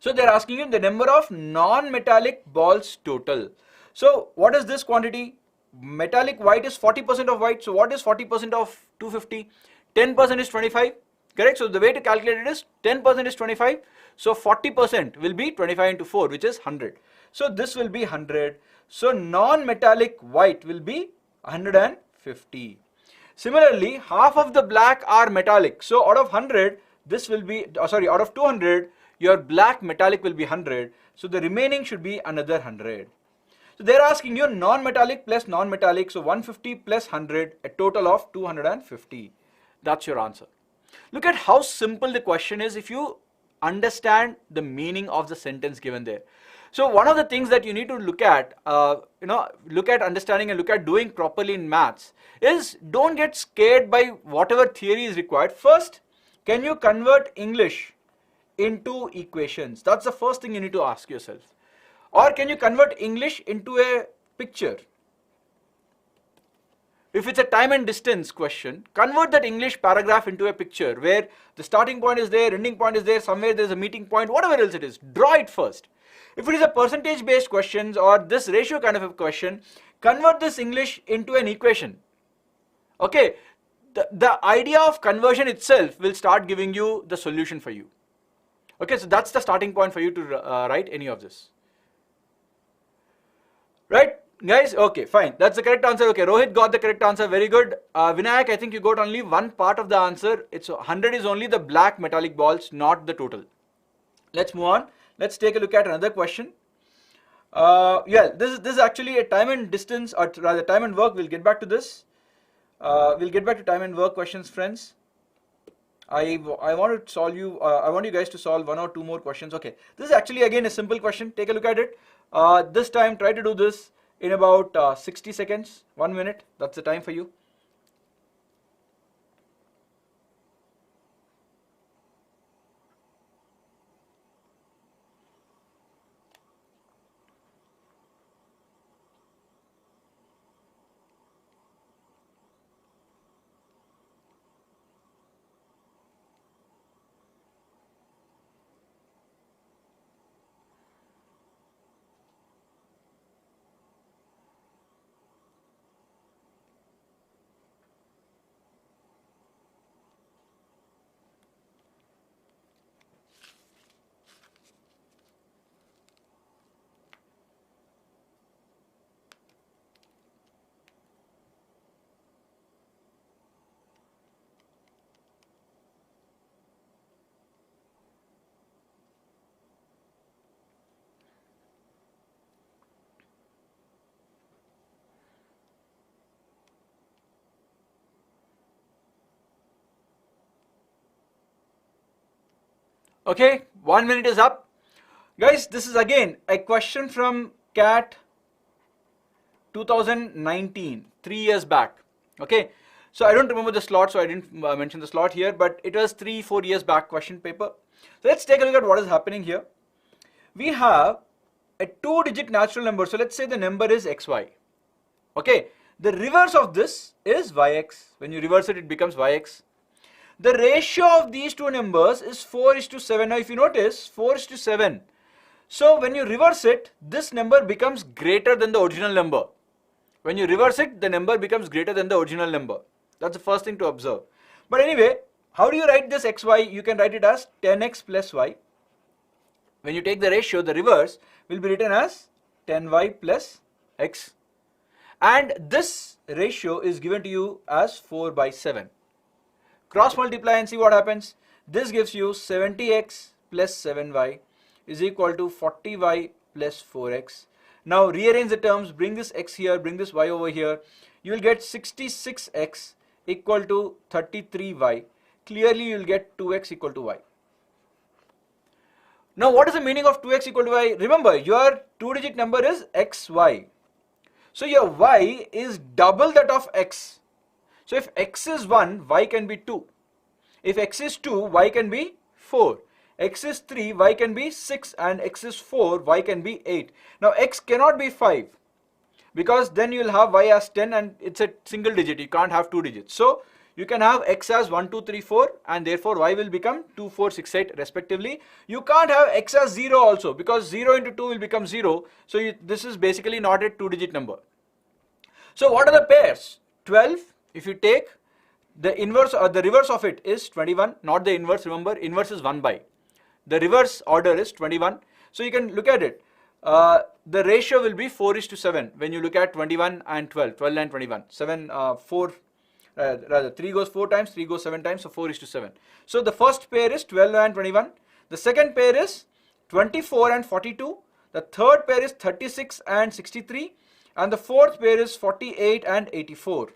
So they're asking you the number of non-metallic balls total. So what is this quantity? Metallic white is 40% of white. So what is 40% of 250? 10% is 25. Correct? So the way to calculate it is 10% is 25. So 40% will be 25 into 4, which is 100. So this will be 100. So non-metallic white will be 150. Similarly, half of the black are metallic. So out of 100, this will be, out of 200, your black metallic will be 100. So the remaining should be another 100. So they're asking you non-metallic plus non-metallic. So 150 plus 100, a total of 250. That's your answer. Look at how simple the question is if you understand the meaning of the sentence given there. So one of the things that you need to look at, look at understanding and look at doing properly in maths is don't get scared by whatever theory is required. First, can you convert English into equations? That's the first thing you need to ask yourself. Or can you convert English into a picture? If it's a time and distance question, convert that English paragraph into a picture where the starting point is there, ending point is there, somewhere there's a meeting point, whatever else it is, draw it first. If it is a percentage based questions or this ratio kind of a question, convert this English into an equation. Okay, the idea of conversion itself will start giving you the solution for you. Okay, so that's the starting point for you to write any of this. Right, guys? Okay, fine. That's the correct answer. Okay, Rohit got the correct answer. Very good. Vinayak, I think you got only one part of the answer. It's 100 is only the black metallic balls, not the total. Let's move on. Let's take a look at another question. This is actually a time and distance, or rather time and work. We'll get back to this. We'll get back to time and work questions, friends. I want to solve you. I want you guys to solve one or two more questions. Okay, this is actually again a simple question. Take a look at it. This time, try to do this in about 60 seconds, 1 minute. That's the time for you. Okay, 1 minute is up. Guys, this is again a question from CAT 2019, 3 years back. Okay, so I don't remember the slot, so I didn't mention the slot here, but it was 3-4 years back question paper. So let's take a look at what is happening here. We have a 2-digit natural number. So let's say the number is xy. Okay, the reverse of this is yx. When you reverse it, it becomes yx. The ratio of these two numbers is 4:7. Now if you notice, 4:7. So when you reverse it, this number becomes greater than the original number. When you reverse it, the number becomes greater than the original number. That's the first thing to observe. But anyway, how do you write this xy? You can write it as 10x plus y. When you take the ratio, the reverse will be written as 10y plus x. And this ratio is given to you as 4/7. Cross multiply and see what happens. This gives you 70x plus 7y is equal to 40y plus 4x. Now rearrange the terms, bring this x here, bring this y over here. You will get 66x equal to 33y. Clearly you will get 2x equal to y. Now what is the meaning of 2x equal to y? Remember, your 2-digit number is xy. So your y is double that of x. So if x is 1, y can be 2. If x is 2, y can be 4. X is 3, y can be 6, and x is 4, y can be 8. Now x cannot be 5 because then you will have y as 10 and it's a single digit. You can't have 2 digits. So you can have x as 1, 2, 3, 4 and therefore y will become 2, 4, 6, 8 respectively. You can't have x as 0 also because 0 into 2 will become 0. So this is basically not a 2-digit number. So what are the pairs? 12, if you take the inverse or the reverse of it is 21, not the inverse. Remember, inverse is 1 by. The reverse order is 21. So you can look at it. The ratio will be 4:7 when you look at 21 and 12, 12 and 21. 3 goes 4 times, 3 goes 7 times, so 4:7. So the first pair is 12 and 21. The second pair is 24 and 42. The third pair is 36 and 63. And the fourth pair is 48 and 84.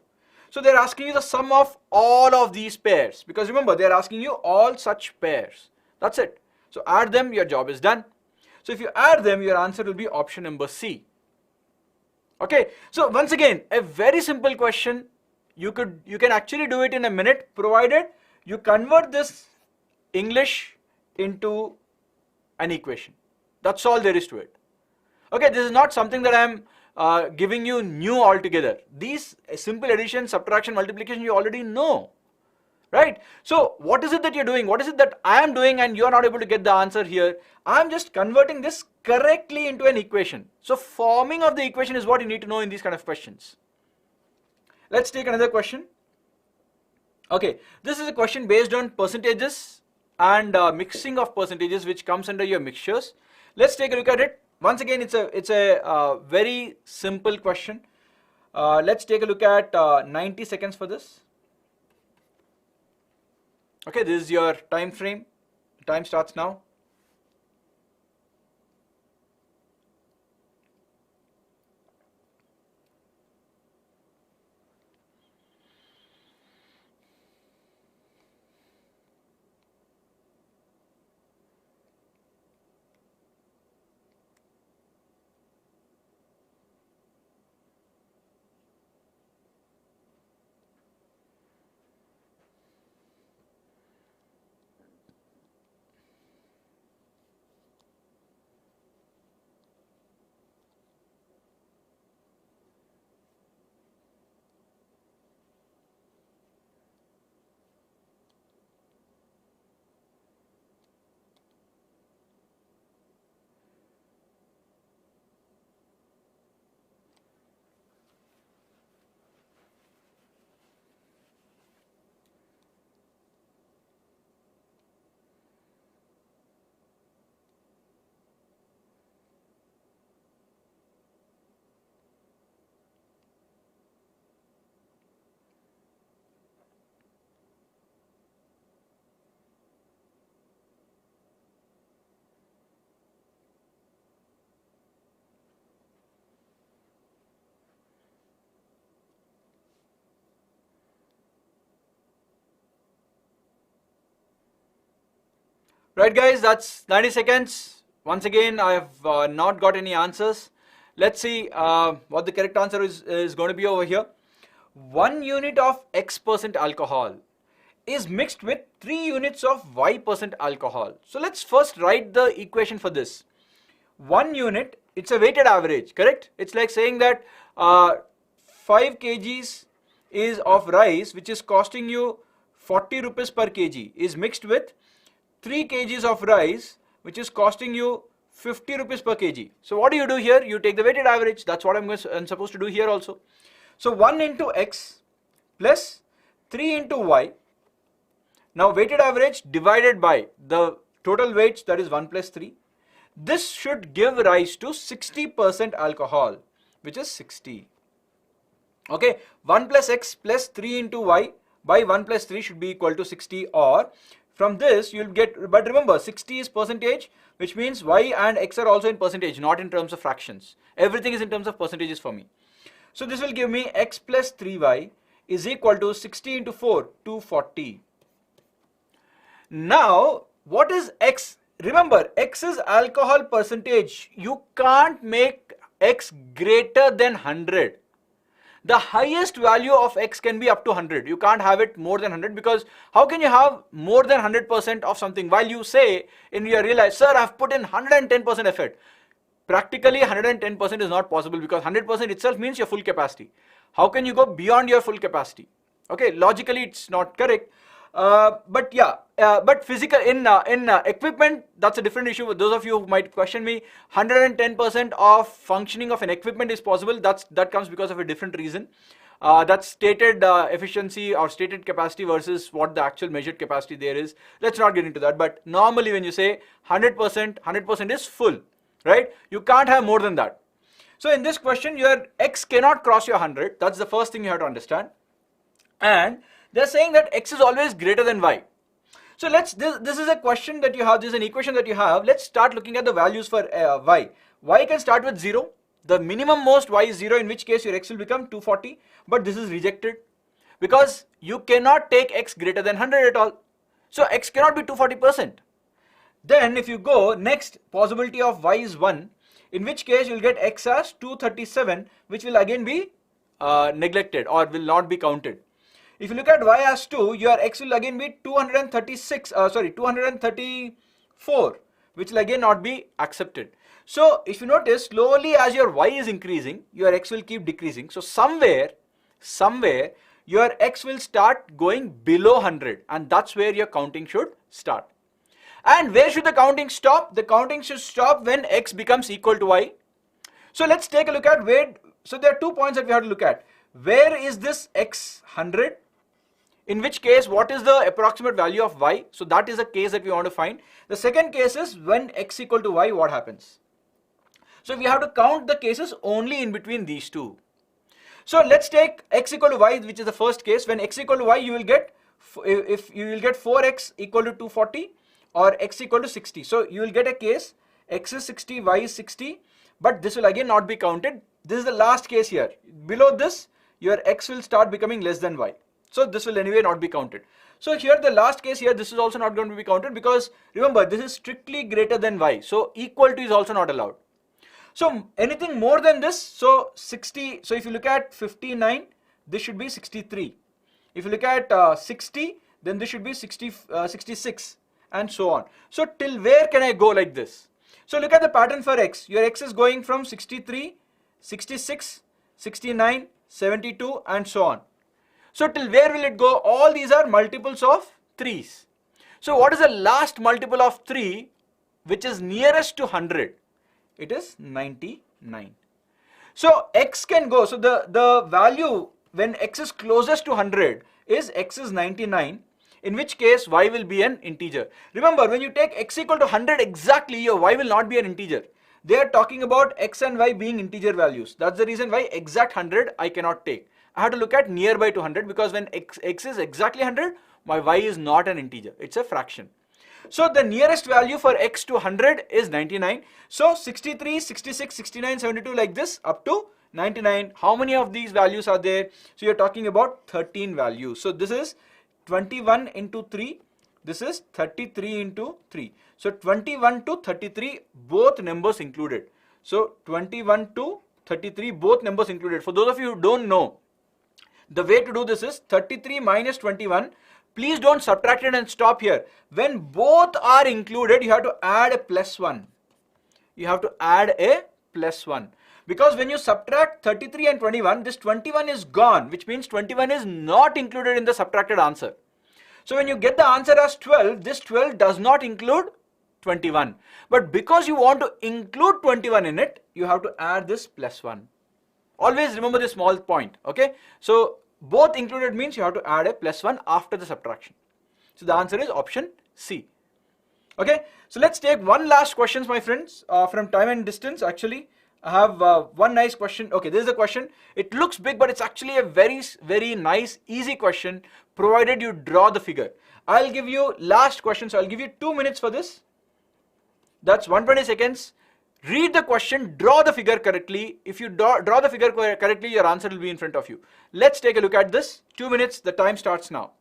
So they're asking you the sum of all of these pairs, because remember, they're asking you all such pairs. That's it. So add them, your job is done. So if you add them, your answer will be option number C. Okay, so once again, a very simple question. You can actually do it in a minute, provided you convert this English into an equation. That's all there is to it. Okay, this is not something that I'm giving you new altogether. These simple addition, subtraction, multiplication you already know, right? So what is it that you're doing? What is it that I am doing and you are not able to get the answer here? I'm just converting this correctly into an equation. So forming of the equation is what you need to know in these kind of questions. Let's take another question. Okay, this is a question based on percentages and mixing of percentages, which comes under your mixtures. Let's take a look at it. Once again, it's a very simple question. Let's take a look at 90 seconds for this. Okay, this is your time frame. Time starts now. Right guys, that's 90 seconds. Once again, I have not got any answers. Let's see what the correct answer is going to be over here. 1 unit of X% alcohol is mixed with 3 units of Y% alcohol. So let's first write the equation for this. 1 unit, it's a weighted average, correct? It's like saying that 5 kgs is of rice, which is costing you 40 rupees per kg, is mixed with 3 kgs of rice, which is costing you 50 rupees per kg. So what do you do here? You take the weighted average. That's what I'm supposed to do here also. So 1 into X plus 3 into Y. Now weighted average divided by the total weights, that is 1 plus 3. This should give rise to 60% alcohol, which is 60. Okay, 1 plus X plus 3 into Y by 1 plus 3 should be equal to 60, or from this you'll get, but remember 60 is percentage, which means Y and X are also in percentage, not in terms of fractions. Everything is in terms of percentages for me. So this will give me X plus 3Y is equal to 60 into 4, 240. Now what is X? Remember, X is alcohol percentage. You can't make X greater than 100. The highest value of X can be up to 100. You can't have it more than 100, because how can you have more than 100% of something while you say in your real life, sir, I've put in 110% effort. Practically 110% is not possible, because 100% itself means your full capacity. How can you go beyond your full capacity? Okay, logically it's not correct. But yeah, but physical in equipment, that's a different issue. For those of you who might question me, 110% of functioning of an equipment is possible. That comes because of a different reason. That's stated efficiency or stated capacity versus what the actual measured capacity there is. Let's not get into that. But normally when you say 100%, 100% is full, right? You can't have more than that. So in this question, your X cannot cross your 100. That's the first thing you have to understand. And they're saying that X is always greater than Y. So this is a question that you have, this is an equation that you have. Let's start looking at the values for Y. Y can start with 0. The minimum most Y is 0, in which case your X will become 240. But this is rejected, because you cannot take X greater than 100 at all. So X cannot be 240%. Then if you go next, possibility of Y is 1, in which case you will get X as 237, which will again be neglected or will not be counted. If you look at Y as 2, your X will again be 234, which will again not be accepted. So if you notice, slowly as your Y is increasing, your X will keep decreasing. So somewhere your X will start going below 100, and that's where your counting should start. And where should the counting stop? The counting should stop when X becomes equal to Y. So let's take a look at where. So there are 2 points that we have to look at. Where is this X 100? In which case, what is the approximate value of Y? So that is a case that we want to find. The second case is when X equal to Y, what happens? So we have to count the cases only in between these two. So let's take X equal to Y, which is the first case. When X equal to Y, you will get, if you will get 4X equal to 240 or X equal to 60. So you will get a case, X is 60, Y is 60, but this will again not be counted. This is the last case here. Below this, your X will start becoming less than Y. So this will anyway not be counted. So here the last case here, this is also not going to be counted, because remember, this is strictly greater than Y. So equal to is also not allowed. So anything more than this, so 60, so if you look at 59, this should be 63. If you look at 60, then this should be 66, and so on. So till where can I go like this? So look at the pattern for X. Your X is going from 63, 66, 69, 72, and so on. So till where will it go? All these are multiples of 3's. So what is the last multiple of 3 which is nearest to 100? It is 99. So X can go, so the value when X is closest to 100 is X is 99, in which case Y will be an integer. Remember, when you take X equal to 100 exactly, your Y will not be an integer. They are talking about X and Y being integer values. That's the reason why exact 100 I cannot take. I have to look at nearby to 100, because when X is exactly 100, my Y is not an integer, it's a fraction. So the nearest value for X to 100 is 99. So 63, 66, 69, 72 like this up to 99. How many of these values are there? So you're talking about 13 values. So this is 21 into 3, This is 33 into 3. So 21 to 33, both numbers included. So 21 to 33, both numbers included. For those of you who don't know, the way to do this is 33 minus 21. Please don't subtract it and stop here. When both are included, you have to add a plus 1. You have to add a plus 1. Because when you subtract 33 and 21, this 21 is gone, which means 21 is not included in the subtracted answer. So when you get the answer as 12, this 12 does not include 21. But because you want to include 21 in it, you have to add this plus 1. Always remember this small point, okay? So both included means you have to add a plus 1 after the subtraction. So the answer is option C. Okay, so let's take one last question, my friends, from time and distance. Actually, I have one nice question. Okay, this is the question. It looks big, but it's actually a very nice, easy question, provided you draw the figure. I'll give you last question, so I'll give you 2 minutes for this. That's 120 seconds. Read the question, draw the figure correctly. If you draw the figure correctly, your answer will be in front of you. Let's take a look at this. 2 minutes, the time starts now.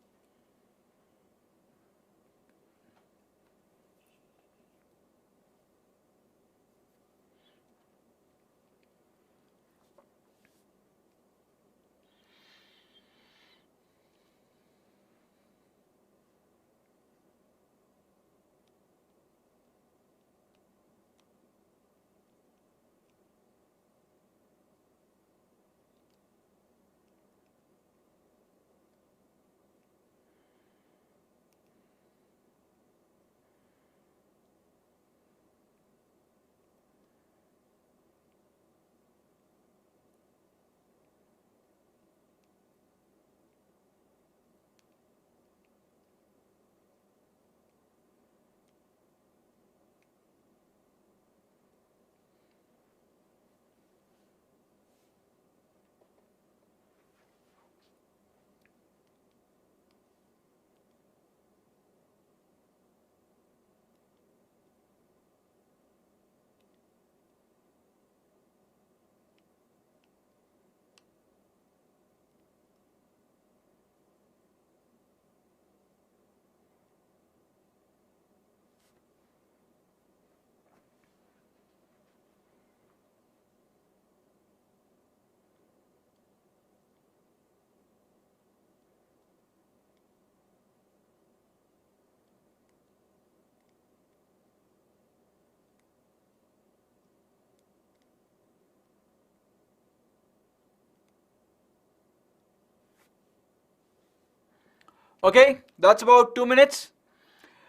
Okay, that's about 2 minutes.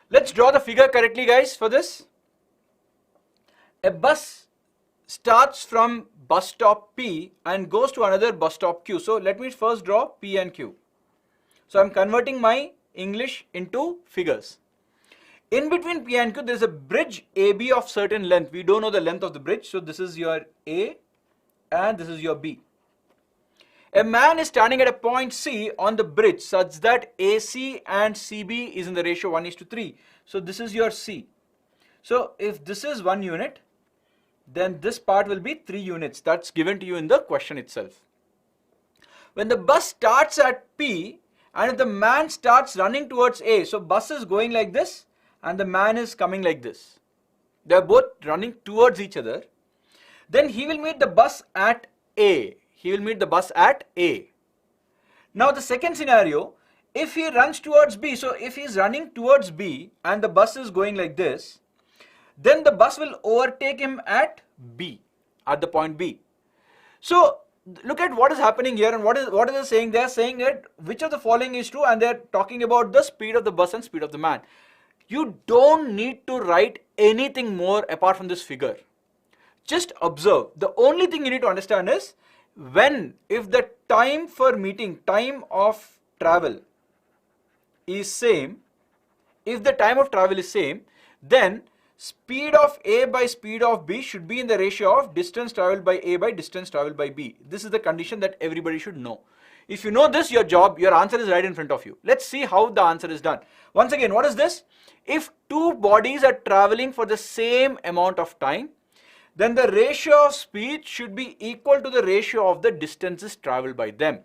Let's draw the figure correctly, guys, for this. A bus starts from bus stop P and goes to another bus stop Q. So let me first draw P and Q. So I'm converting my English into figures. In between P and Q, there's a bridge AB of certain length. We don't know the length of the bridge. So this is your A and this is your B. A man is standing at a point C on the bridge such that AC and CB is in the ratio 1:3. So this is your C. So if this is 1 unit, then this part will be 3 units. That's given to you in the question itself. When the bus starts at P and if the man starts running towards A, so bus is going like this and the man is coming like this. They are both running towards each other. Then he will meet the bus at A. He will meet the bus at A. Now the second scenario, if he runs towards B, so if he is running towards B and the bus is going like this, then the bus will overtake him at B, at the point B. So look at what is happening here and what is they saying? They are saying that which of the following is true and they are talking about the speed of the bus and speed of the man. You don't need to write anything more apart from this figure. Just observe. The only thing you need to understand is if the time for meeting, time of travel is same, if the time of travel is same, then speed of A by speed of B should be in the ratio of distance traveled by A by distance traveled by B. This is the condition that everybody should know. If you know this, your answer is right in front of you. Let's see how the answer is done. Once again, what is this? If two bodies are traveling for the same amount of time, then the ratio of speed should be equal to the ratio of the distances traveled by them.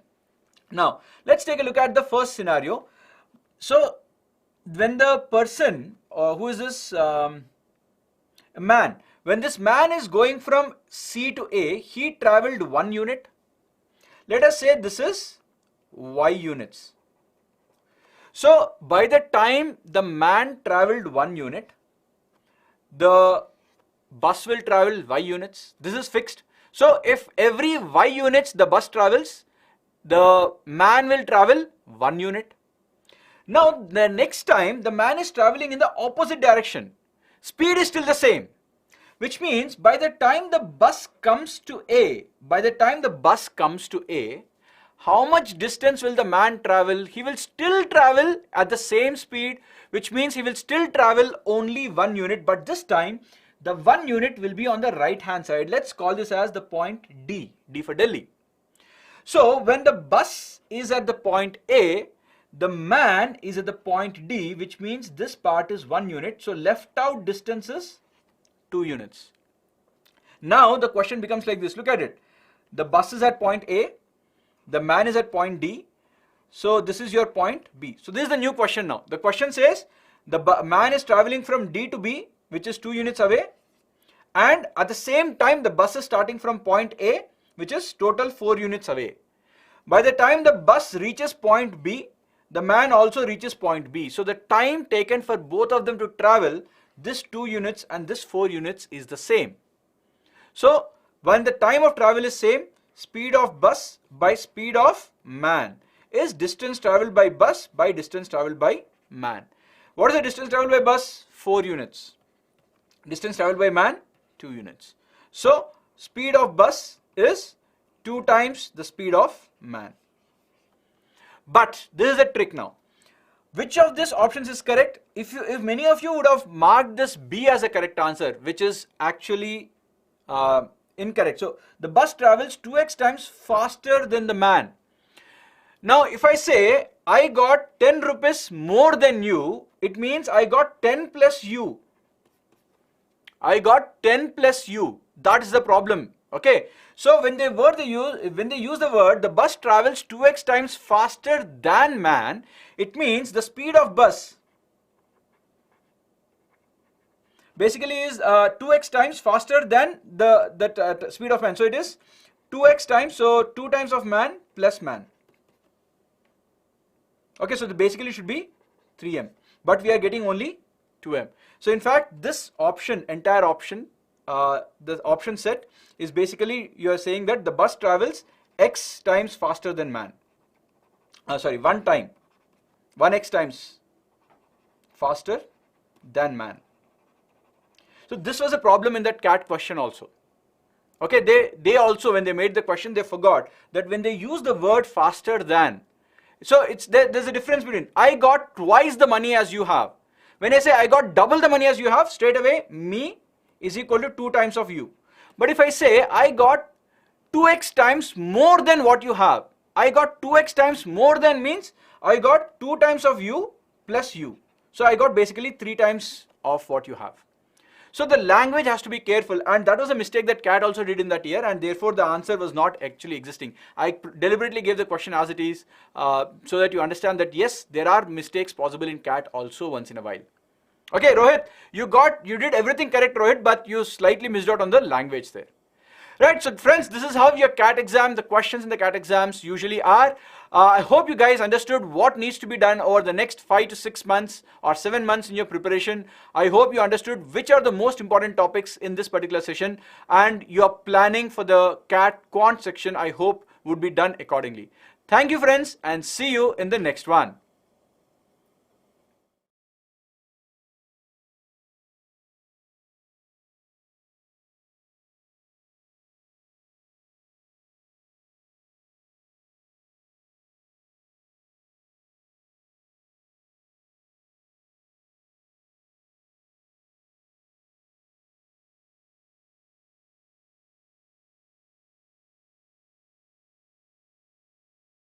Now, let's take a look at the first scenario. So, when the person, who is this man, when this man is going from C to A, he traveled 1 unit. Let us say this is y units. So by the time the man traveled 1 unit, the bus will travel y units. This is fixed. So if every y units the bus travels, the man will travel 1 unit. Now the next time the man is traveling in the opposite direction, speed is still the same, which means by the time the bus comes to A, how much distance will the man travel? He will still travel at the same speed, which means he will still travel only 1 unit, but this time the 1 unit will be on the right hand side. Let's call this as the point D, D for Delhi. So when the bus is at the point A, the man is at the point D, which means this part is 1 unit. So left out distance is 2 units. Now the question becomes like this. Look at it. The bus is at point A. The man is at point D. So this is your point B. So this is the new question now. The question says the man is traveling from D to B, which is 2 units away. And at the same time, the bus is starting from point A, which is total 4 units away. By the time the bus reaches point B, the man also reaches point B. So the time taken for both of them to travel, this 2 units and this 4 units is the same. So when the time of travel is same, speed of bus by speed of man is distance traveled by bus by distance traveled by man. What is the distance traveled by bus? 4 units. Distance traveled by man? 2 units. So speed of bus is 2 times the speed of man. But this is a trick now. Which of these options is correct? If many of you would have marked this B as a correct answer, which is actually incorrect. So the bus travels 2x times faster than the man. Now if I say I got 10 rupees more than you, it means I got 10 plus you. I got 10 plus you. That is the problem. Okay. So when they use the word the bus travels 2x times faster than man, it means the speed of bus basically is 2x times faster than the speed of man. So it is 2x times, so 2 times of man plus man. Okay, so basically should be 3m, but we are getting only 2m. So in fact this option, entire option, the option set is basically you are saying that the bus travels x times faster than man. 1x times faster than man. So this was a problem in that CAT question also. Okay, they also, when they made the question, they forgot that when they use the word faster than, so there's a difference between I got twice the money as you have. When I say I got double the money as you have, straight away me is equal to 2 times of you. But if I say I got 2x times more than what you have, I got 2x times more than means I got 2 times of you plus you. So I got basically 3 times of what you have. So the language has to be careful, and that was a mistake that CAT also did in that year, and therefore the answer was not actually existing. I deliberately gave the question as it is so that you understand that yes, there are mistakes possible in CAT also once in a while. Okay, Rohit, you did everything correct, Rohit, but you slightly missed out on the language there. Right, so friends, this is how your CAT exam, the questions in the CAT exams usually are. I hope you guys understood what needs to be done over the next 5 to 6 months or 7 months in your preparation. I hope you understood which are the most important topics in this particular session, and your planning for the CAT Quant section, I hope, would be done accordingly. Thank you, friends, and see you in the next one.